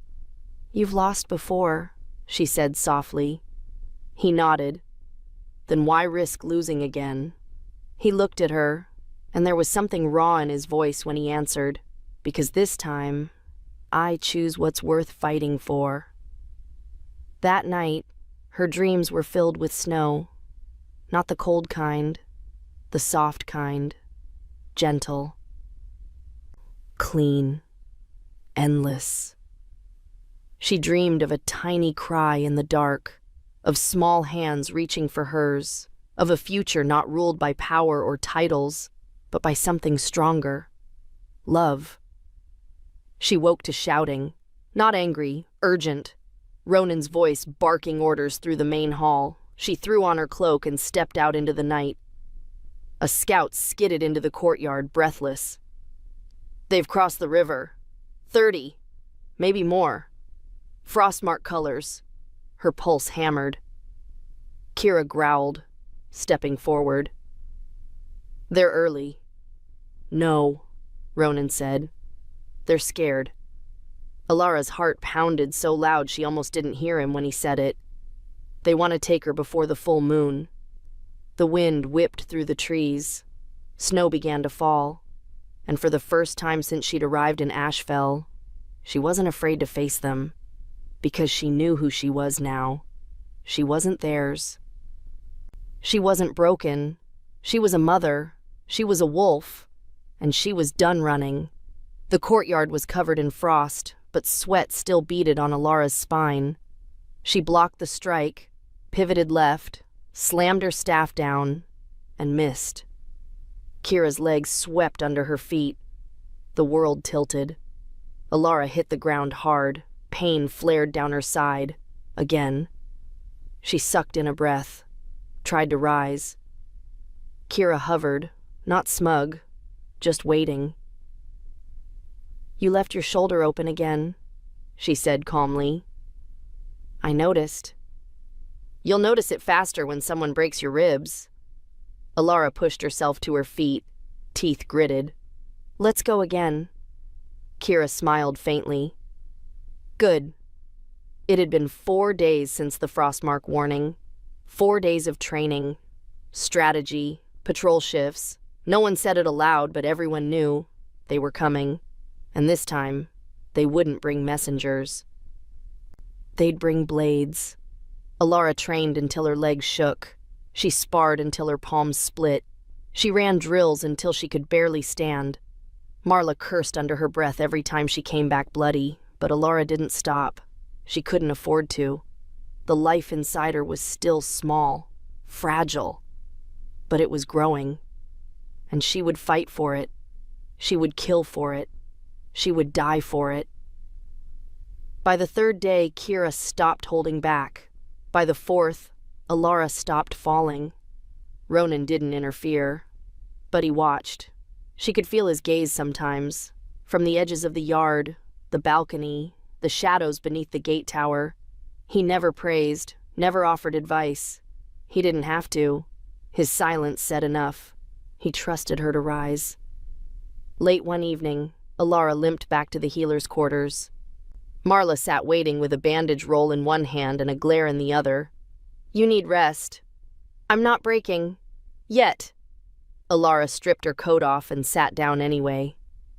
You've lost before, she said softly. He nodded. Then why risk losing again? He looked at her, and there was something raw in his voice when he answered, because this time, I choose what's worth fighting for. That night, her dreams were filled with snow. Not the cold kind, the soft kind, gentle, clean, endless. She dreamed of a tiny cry in the dark, of small hands reaching for hers, of a future not ruled by power or titles, but by something stronger. Love. She woke to shouting, not angry, urgent. Ronan's voice barking orders through the main hall. She threw on her cloak and stepped out into the night. A scout skidded into the courtyard, breathless. They've crossed the river. 30. Maybe more. Frostmark colors. Her pulse hammered. Kira growled, stepping forward. They're early. No, Ronan said. They're scared. Elara's heart pounded so loud she almost didn't hear him when he said it. They want to take her before the full moon. The wind whipped through the trees. Snow began to fall. And for the first time since she'd arrived in Ashfell, she wasn't afraid to face them. Because she knew who she was now. She wasn't theirs. She wasn't broken. She was a mother. She was a wolf. And she was done running. The courtyard was covered in frost, but sweat still beaded on Elara's spine. She blocked the strike, pivoted left, slammed her staff down, and missed. Kira's legs swept under her feet. The world tilted. Elara hit the ground hard. Pain flared down her side. Again. She sucked in a breath, tried to rise. Kira hovered, not smug, just waiting. "You left your shoulder open again," she said calmly. "I noticed." "You'll notice it faster when someone breaks your ribs." Elara pushed herself to her feet, teeth gritted. "Let's go again." Kira smiled faintly. "Good." It had been 4 days since the Frostmark warning. 4 days of training, strategy, patrol shifts. No one said it aloud, but everyone knew they were coming. And this time, they wouldn't bring messengers. They'd bring blades. Elara trained until her legs shook. She sparred until her palms split. She ran drills until she could barely stand. Marla cursed under her breath every time she came back bloody, but Elara didn't stop. She couldn't afford to. The life inside her was still small, fragile, but it was growing. And she would fight for it. She would kill for it. She would die for it. By the 3rd day, Kira stopped holding back. By the 4th, Elara stopped falling. Ronan didn't interfere, but he watched. She could feel his gaze sometimes, from the edges of the yard, the balcony, the shadows beneath the gate tower. He never praised, never offered advice. He didn't have to. His silence said enough. He trusted her to rise. Late one evening, Elara limped back to the healer's quarters. Marla sat waiting with a bandage roll in one hand and a glare in the other. "You need rest." "I'm not breaking. Yet." Elara stripped her coat off and sat down anyway.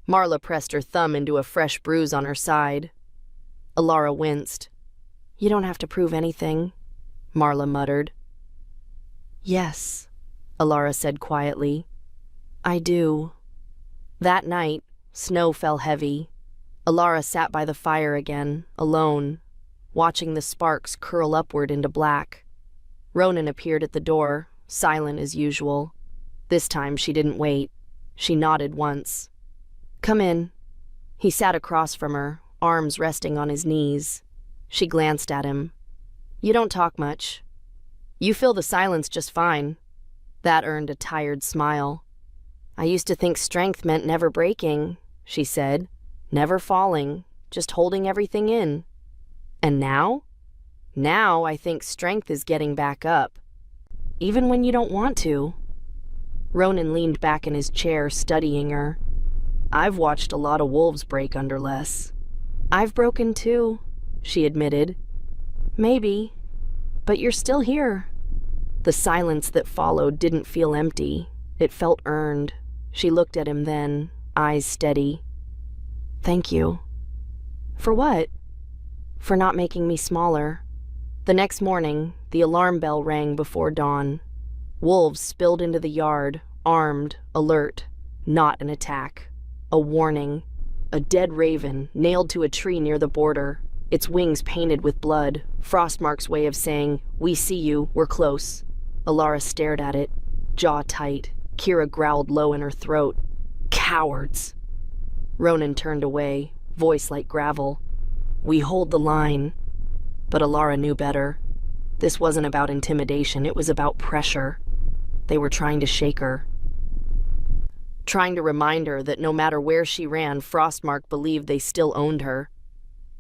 Marla pressed her thumb into a fresh bruise on her side. Elara winced. "You don't have to prove anything," Marla muttered. "Yes," Elara said quietly. "I do." That night, snow fell heavy. Elara sat by the fire again, alone, watching the sparks curl upward into black. Ronan appeared at the door, silent as usual. This time she didn't wait. She nodded once. "Come in." He sat across from her, arms resting on his knees. She glanced at him. "You don't talk much. You fill the silence just fine." That earned a tired smile. "I used to think strength meant never breaking," she said. "Never falling, just holding everything in. And now? Now I think strength is getting back up. Even when you don't want to." Ronan leaned back in his chair, studying her. "I've watched a lot of wolves break under less." "I've broken too," she admitted. "Maybe, but you're still here." The silence that followed didn't feel empty. It felt earned. She looked at him then, eyes steady. "Thank you." "For what?" "For not making me smaller." The next morning, the alarm bell rang before dawn. Wolves spilled into the yard, armed, alert. Not an attack. A warning. A dead raven, nailed to a tree near the border. Its wings painted with blood. Frostmark's way of saying, "We see you, we're close." Elara stared at it, jaw tight. Kira growled low in her throat. "Cowards!" Ronan turned away, voice like gravel. "We hold the line." But Elara knew better. This wasn't about intimidation, it was about pressure. They were trying to shake her. Trying to remind her that no matter where she ran, Frostmark believed they still owned her.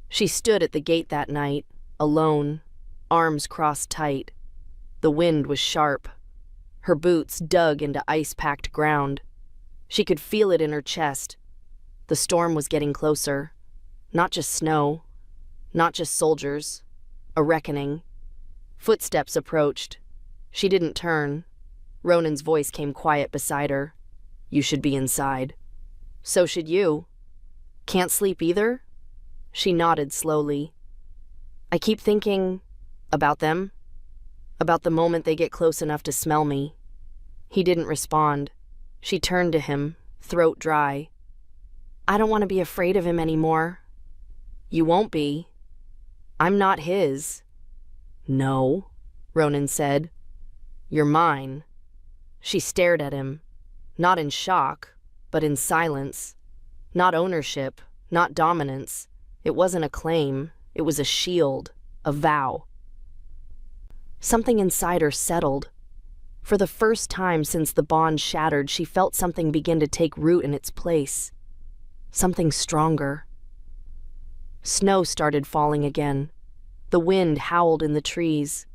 She stood at the gate that night, alone, arms crossed tight. The wind was sharp. Her boots dug into ice-packed ground. She could feel it in her chest. The storm was getting closer. Not just snow, not just soldiers. A reckoning. Footsteps approached. She didn't turn. Ronan's voice came quiet beside her. "You should be inside." "So should you." "Can't sleep either?" She nodded slowly. "I keep thinking about them. About the moment they get close enough to smell me." He didn't respond. She turned to him, throat dry. I don't want to be afraid of him anymore. You won't be. I'm not his. No, Ronan said. You're mine. She stared at him, not in shock, but in silence. Not ownership, not dominance. It wasn't a claim, it was a shield, a vow. Something inside her settled. For the first time since the bond shattered, she felt something begin to take root in its place. Something stronger. Snow started falling again. The wind howled in the trees.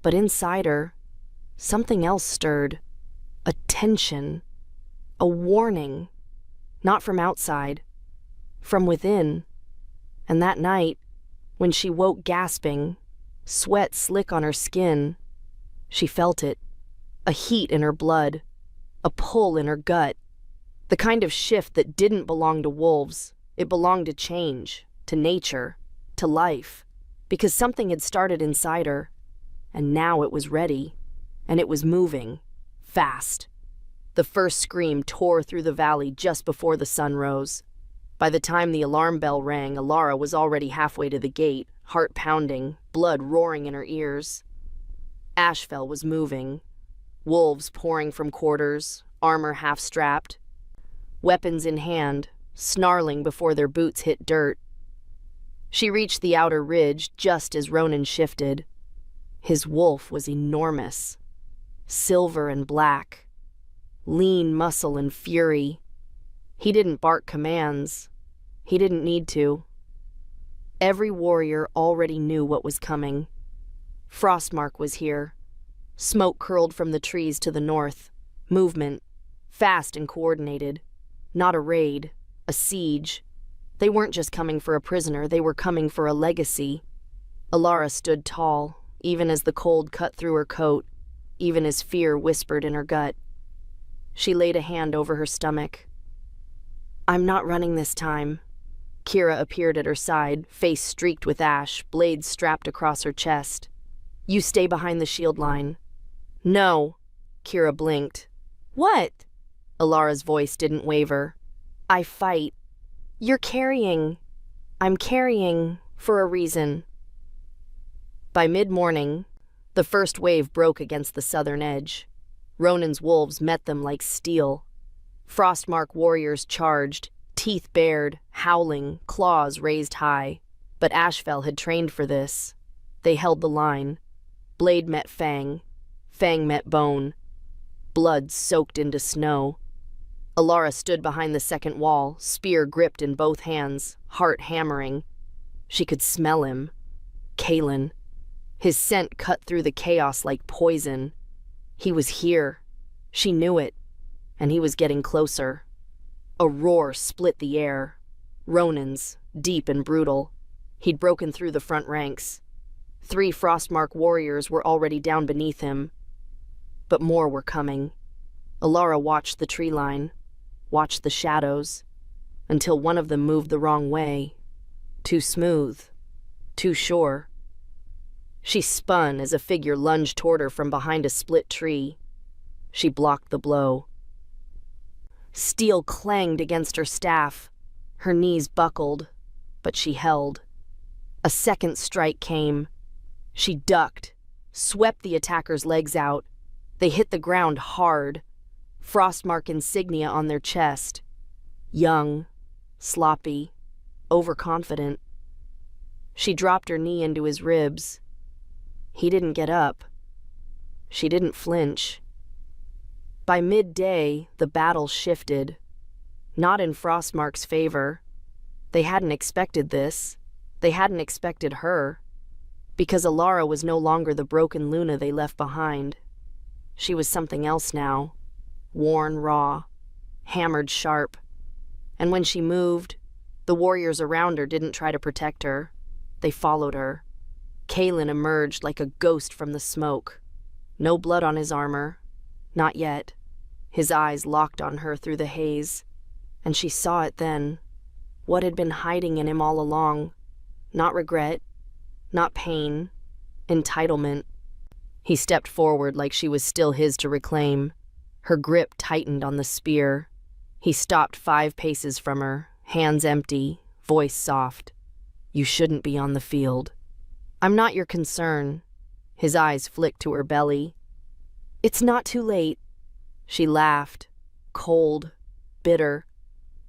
But inside her, something else stirred. A tension. A warning. Not from outside. From within. And that night, when she woke gasping, sweat slick on her skin, she felt it. A heat in her blood. A pull in her gut. The kind of shift that didn't belong to wolves. It belonged to change, to nature, to life. Because something had started inside her, and now it was ready, and it was moving, fast. The first scream tore through the valley just before the sun rose. By the time the alarm bell rang, Elara was already halfway to the gate, heart pounding, blood roaring in her ears. Ashfell was moving, wolves pouring from quarters, armor half-strapped, weapons in hand, snarling before their boots hit dirt. She reached the outer ridge just as Ronan shifted. His wolf was enormous, silver and black, lean muscle and fury. He didn't bark commands. He didn't need to. Every warrior already knew what was coming. Frostmark was here. Smoke curled from the trees to the north. Movement, fast and coordinated. Not a raid, a siege. They weren't just coming for a prisoner, they were coming for a legacy. Elara stood tall, even as the cold cut through her coat, even as fear whispered in her gut. She laid a hand over her stomach. I'm not running this time. Kira appeared at her side, face streaked with ash, blades strapped across her chest. You stay behind the shield line. No, Kira blinked. What? Elara's voice didn't waver. I fight. You're carrying. I'm carrying for a reason. By mid-morning, the first wave broke against the southern edge. Ronan's wolves met them like steel. Frostmark warriors charged, teeth bared, howling, claws raised high. But Ashfell had trained for this. They held the line. Blade met fang. Fang met bone. Blood soaked into snow. Elara stood behind the second wall, spear gripped in both hands, heart hammering. She could smell him. Kalen. His scent cut through the chaos like poison. He was here. She knew it. And he was getting closer. A roar split the air. Ronan's, deep and brutal. He'd broken through the front ranks. 3 Frostmark warriors were already down beneath him. But more were coming. Elara watched the tree line, watched the shadows, until one of them moved the wrong way. Too smooth, too sure. She spun as a figure lunged toward her from behind a split tree. She blocked the blow. Steel clanged against her staff. Her knees buckled, but she held. A second strike came. She ducked, swept the attacker's legs out. They hit the ground hard, Frostmark insignia on their chest. Young, sloppy, overconfident. She dropped her knee into his ribs. He didn't get up. She didn't flinch. By midday, the battle shifted. Not in Frostmark's favor. They hadn't expected this. They hadn't expected her. Because Elara was no longer the broken Luna they left behind. She was something else now. Worn raw. Hammered sharp. And when she moved, the warriors around her didn't try to protect her. They followed her. Kalen emerged like a ghost from the smoke. No blood on his armor. Not yet. His eyes locked on her through the haze. And she saw it then. What had been hiding in him all along. Not regret. Not pain. Entitlement. He stepped forward like she was still his to reclaim. Her grip tightened on the spear. He stopped 5 paces from her, hands empty, voice soft. You shouldn't be on the field. I'm not your concern. His eyes flicked to her belly. It's not too late. She laughed, cold, bitter.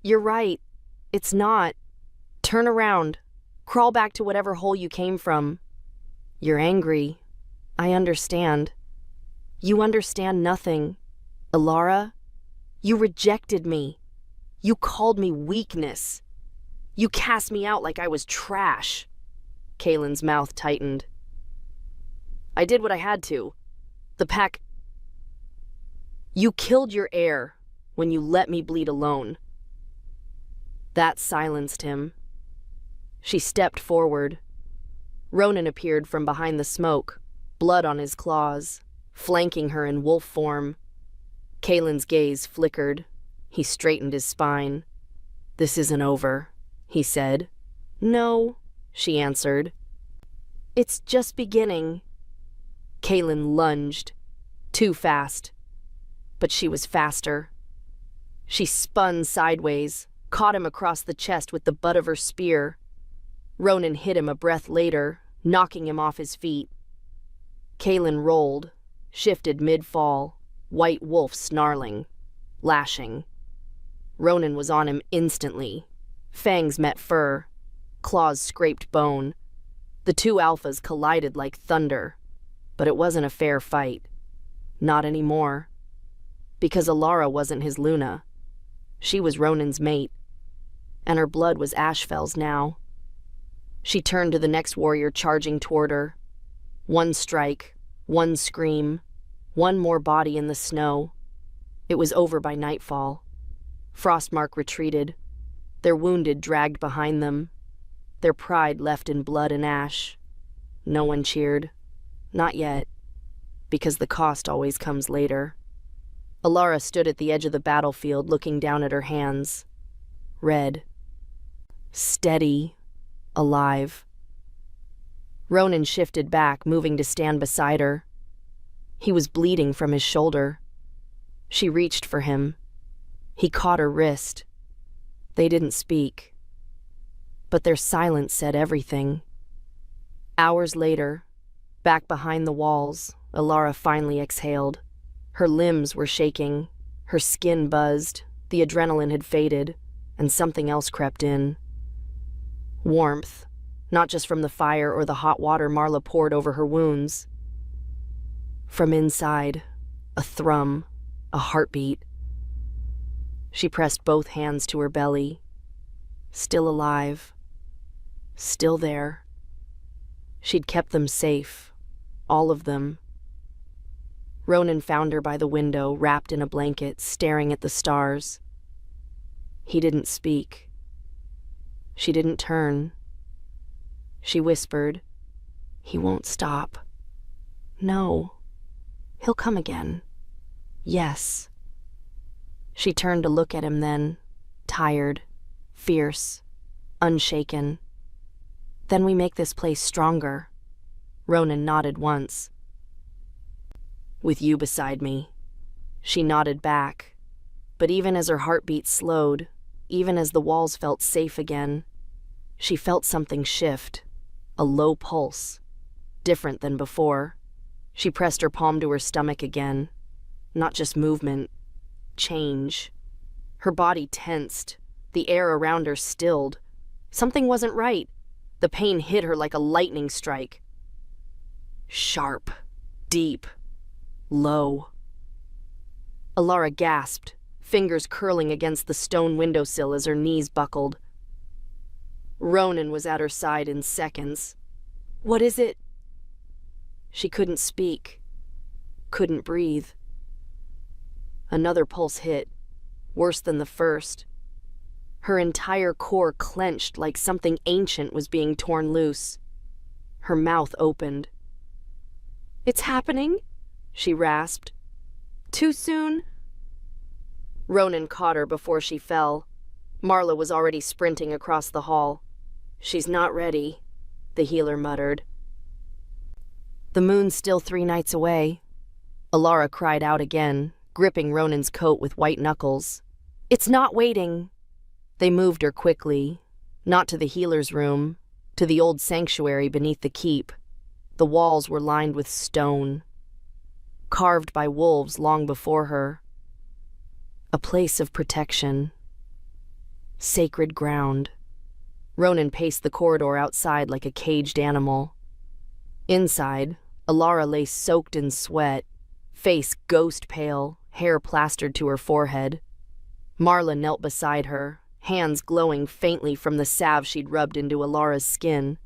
You're right. It's not. Turn around. Crawl back to whatever hole you came from. You're angry. I understand. You understand nothing. Elara, you rejected me. You called me weakness. You cast me out like I was trash. Kaylin's mouth tightened. I did what I had to. The pack... You killed your heir when you let me bleed alone. That silenced him. She stepped forward. Ronan appeared from behind the smoke, blood on his claws, flanking her in wolf form. Kaylin's gaze flickered. He straightened his spine. This isn't over, he said. No, she answered. It's just beginning. Kaylin lunged. Too fast. But she was faster. She spun sideways, caught him across the chest with the butt of her spear. Ronan hit him a breath later, knocking him off his feet. Kaylin rolled, shifted mid-fall, white wolf snarling, lashing. Ronan was on him instantly. Fangs met fur. Claws scraped bone. The two alphas collided like thunder. But it wasn't a fair fight. Not anymore. Because Elara wasn't his Luna. She was Ronan's mate. And her blood was Ashfell's now. She turned to the next warrior charging toward her. One strike, one scream, one more body in the snow. It was over by nightfall. Frostmark retreated, their wounded dragged behind them, their pride left in blood and ash. No one cheered. Not yet, because the cost always comes later. Elara stood at the edge of the battlefield looking down at her hands. Red. Steady. Alive. Ronan shifted back, moving to stand beside her. He was bleeding from his shoulder. She reached for him. He caught her wrist. They didn't speak. But their silence said everything. Hours later, back behind the walls, Elara finally exhaled. Her limbs were shaking, her skin buzzed, the adrenaline had faded, and something else crept in. Warmth, not just from the fire or the hot water Marla poured over her wounds. From inside, a thrum, a heartbeat. She pressed both hands to her belly. Still alive. Still there. She'd kept them safe. All of them. Ronan found her by the window, wrapped in a blanket, staring at the stars. He didn't speak. She didn't turn. She whispered, "He won't stop. No. He'll come again. Yes." She turned to look at him then, tired, fierce, unshaken. "Then we make this place stronger." Ronan nodded once. "With you beside me." She nodded back, but even as her heartbeat slowed, even as the walls felt safe again, she felt something shift, a low pulse, different than before. She pressed her palm to her stomach again. Not just movement, change. Her body tensed, the air around her stilled. Something wasn't right. The pain hit her like a lightning strike. Sharp, deep, low. Elara gasped, fingers curling against the stone windowsill as her knees buckled. Ronan was at her side in seconds. "What is it?" She couldn't speak, couldn't breathe. Another pulse hit, worse than the first. Her entire core clenched like something ancient was being torn loose. Her mouth opened. "It's happening," she rasped. "Too soon?" Ronan caught her before she fell. Marla was already sprinting across the hall. "She's not ready," the healer muttered. "The moon's still 3 nights away." Elara cried out again, gripping Ronan's coat with white knuckles. "It's not waiting." They moved her quickly, not to the healer's room, to the old sanctuary beneath the keep. The walls were lined with stone, carved by wolves long before her. A place of protection. Sacred ground. Ronan paced the corridor outside like a caged animal. Inside, Elara lay soaked in sweat, face ghost pale, hair plastered to her forehead. Marla knelt beside her, hands glowing faintly from the salve she'd rubbed into Elara's skin.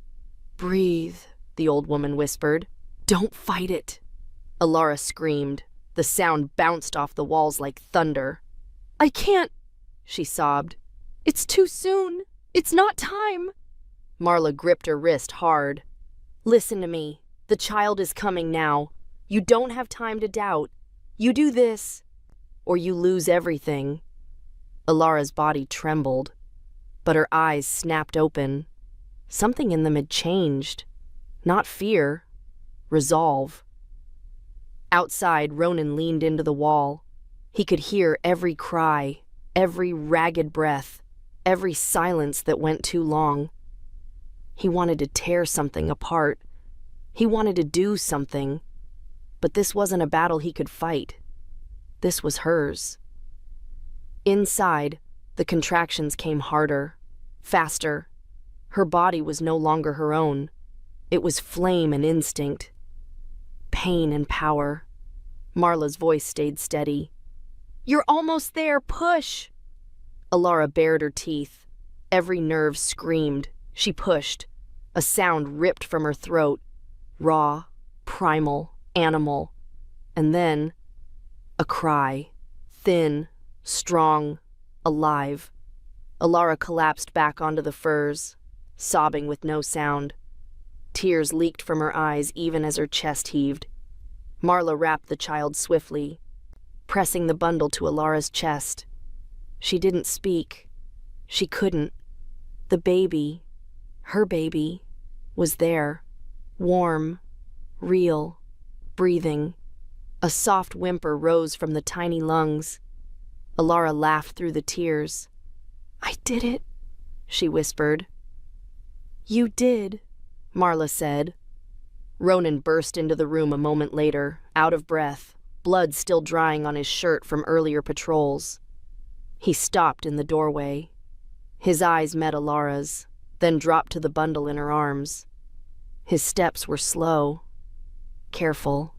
"Breathe," the old woman whispered. "Don't fight it." Elara screamed. The sound bounced off the walls like thunder. "I can't," she sobbed. "It's too soon. It's not time." Marla gripped her wrist hard. "Listen to me. The child is coming now. You don't have time to doubt. You do this, or you lose everything." Elara's body trembled, but her eyes snapped open. Something in them had changed. Not fear, resolve. Outside, Ronan leaned into the wall. He could hear every cry, every ragged breath, every silence that went too long. He wanted to tear something apart. He wanted to do something. But this wasn't a battle he could fight. This was hers. Inside, the contractions came harder, faster. Her body was no longer her own. It was flame and instinct. Pain and power. Marla's voice stayed steady. "You're almost there, push!" Elara bared her teeth. Every nerve screamed. She pushed. A sound ripped from her throat. Raw, primal, animal. And then, a cry. Thin, strong, alive. Elara collapsed back onto the furs, sobbing with no sound. Tears leaked from her eyes even as her chest heaved. Marla wrapped the child swiftly, pressing the bundle to Elara's chest. She didn't speak. She couldn't. The baby, her baby, was there, warm, real, breathing. A soft whimper rose from the tiny lungs. Elara laughed through the tears. "I did it," she whispered. "You did," Marla said. Ronan burst into the room a moment later, out of breath, blood still drying on his shirt from earlier patrols. He stopped in the doorway. His eyes met Elara's, then dropped to the bundle in her arms. His steps were slow, careful.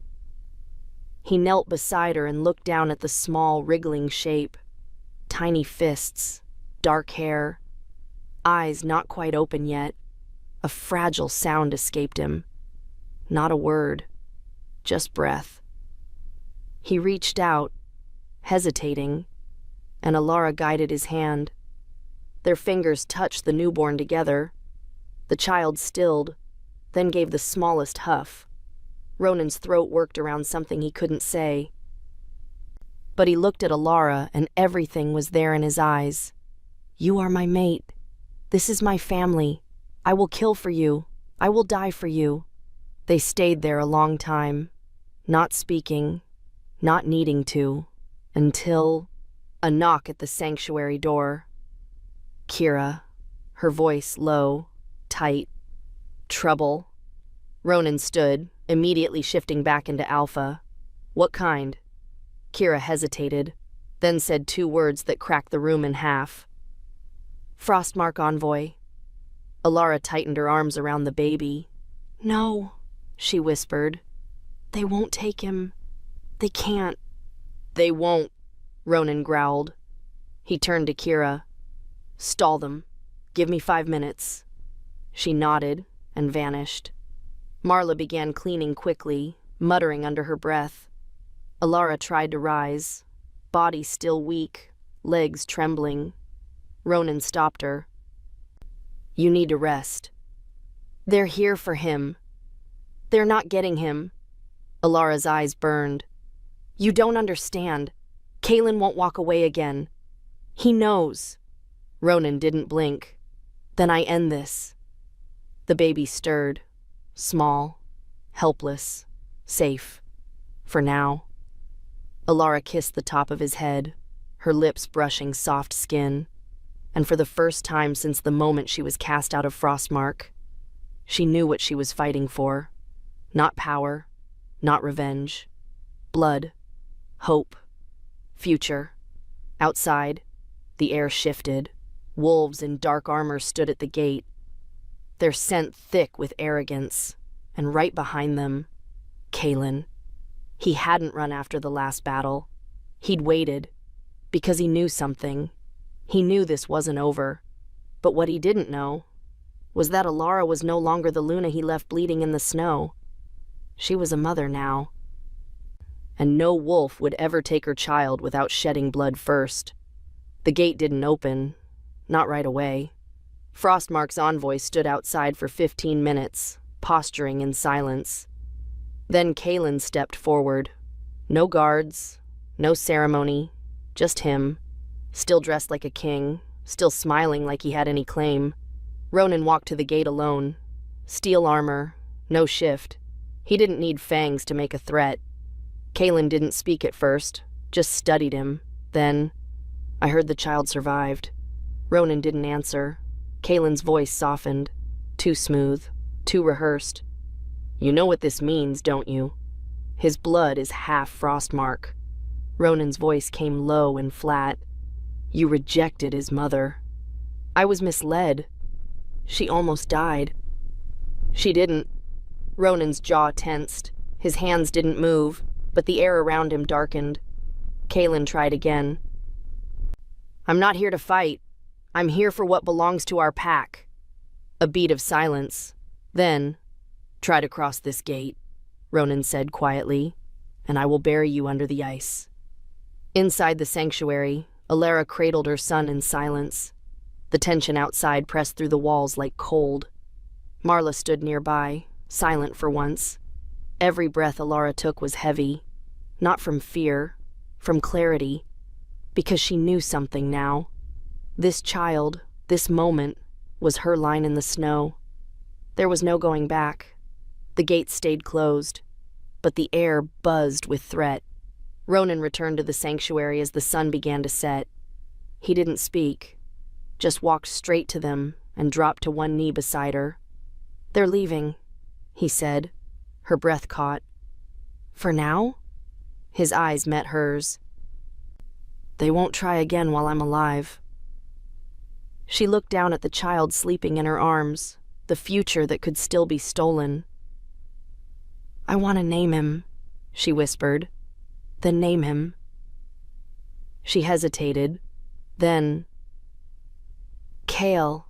He knelt beside her and looked down at the small, wriggling shape. Tiny fists, dark hair, eyes not quite open yet. A fragile sound escaped him. Not a word, just breath. He reached out, hesitating, and Elara guided his hand. Their fingers touched the newborn together. The child stilled, then gave the smallest huff. Ronan's throat worked around something he couldn't say. But he looked at Elara, and everything was there in his eyes. "You are my mate. This is my family. I will kill for you. I will die for you." They stayed there a long time, not speaking, not needing to, until a knock at the sanctuary door. Kira, her voice low, tight. "Trouble." Ronan stood, immediately shifting back into alpha. "What kind?" Kira hesitated, then said two words that cracked the room in half. "Frostmark envoy." Elara tightened her arms around the baby. "No," she whispered. "They won't take him. They can't." "They won't," Ronan growled. He turned to Kira. "Stall them. Give me 5 minutes." She nodded and vanished. Marla began cleaning quickly, muttering under her breath. Elara tried to rise, body still weak, legs trembling. Ronan stopped her. "You need to rest. They're here for him. They're not getting him." Elara's eyes burned. "You don't understand. Kalen won't walk away again. He knows." Ronan didn't blink. "Then I end this." The baby stirred, small, helpless, safe. For now. Elara kissed the top of his head, her lips brushing soft skin, and for the first time since the moment she was cast out of Frostmark, she knew what she was fighting for. Not power, not revenge. Blood, hope, future. Outside, the air shifted. Wolves in dark armor stood at the gate, their scent thick with arrogance, and right behind them, Kalen. He hadn't run after the last battle. He'd waited, because he knew something. He knew this wasn't over. But what he didn't know was that Elara was no longer the Luna he left bleeding in the snow. She was a mother now. And no wolf would ever take her child without shedding blood first. The gate didn't open, not right away. Frostmark's envoy stood outside for 15 minutes, posturing in silence. Then Kalen stepped forward. No guards, no ceremony, just him, still dressed like a king, still smiling like he had any claim. Ronan walked to the gate alone. Steel armor, no shift. He didn't need fangs to make a threat. Kalen didn't speak at first, just studied him. Then, I heard the child survived. Ronan didn't answer. Kalen's voice softened. Too smooth, too rehearsed. You know what this means, don't you? His blood is half Frostmark. Ronan's voice came low and flat. You rejected his mother. I was misled. She almost died. She didn't. Ronan's jaw tensed. His hands didn't move, but the air around him darkened. Kalen tried again. I'm not here to fight. I'm here for what belongs to our pack. A beat of silence. Then, try to cross this gate, Ronan said quietly, and I will bury you under the ice. Inside the sanctuary, Elara cradled her son in silence. The tension outside pressed through the walls like cold. Marla stood nearby, silent for once. Every breath Elara took was heavy, not from fear, from clarity, because she knew something now. This child, this moment, was her line in the snow. There was no going back. The gate stayed closed, but the air buzzed with threat. Ronan returned to the sanctuary as the sun began to set. He didn't speak, just walked straight to them and dropped to one knee beside her. They're leaving, he said. Her breath caught. For now? His eyes met hers. They won't try again while I'm alive. She looked down at the child sleeping in her arms, the future that could still be stolen. I want to name him, she whispered. Then name him. She hesitated. Then, Kale.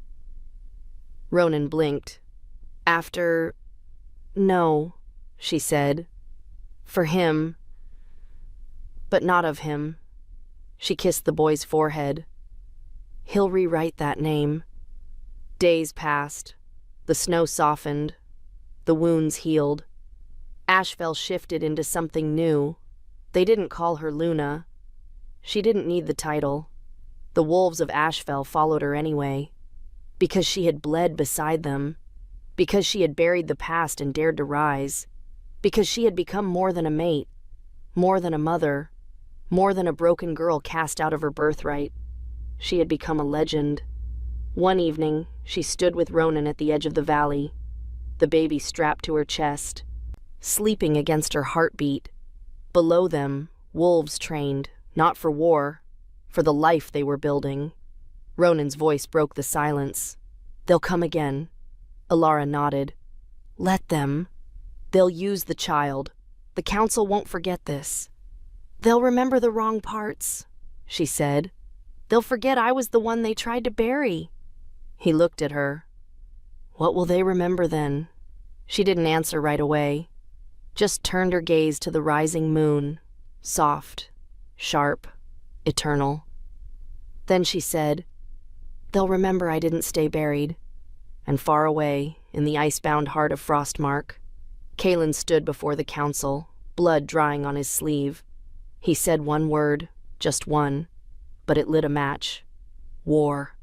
Ronan blinked. After... No, she said. For him. But not of him. She kissed the boy's forehead. He'll rewrite that name. Days passed. The snow softened. The wounds healed. Ashfell shifted into something new. They didn't call her Luna. She didn't need the title. The wolves of Ashfell followed her anyway. Because she had bled beside them. Because she had buried the past and dared to rise. Because she had become more than a mate. More than a mother. More than a broken girl cast out of her birthright. She had become a legend. One evening, she stood with Ronan at the edge of the valley, the baby strapped to her chest, sleeping against her heartbeat. Below them, wolves trained, not for war, for the life they were building. Ronan's voice broke the silence. They'll come again. Elara nodded. Let them. They'll use the child. The council won't forget this. They'll remember the wrong parts, she said. They'll forget I was the one they tried to bury. He looked at her. What will they remember then? She didn't answer right away, just turned her gaze to the rising moon, soft, sharp, eternal. Then she said, They'll remember I didn't stay buried. And far away, in the icebound heart of Frostmark, Kalen stood before the council, blood drying on his sleeve. He said one word, just one, but it lit a match. War.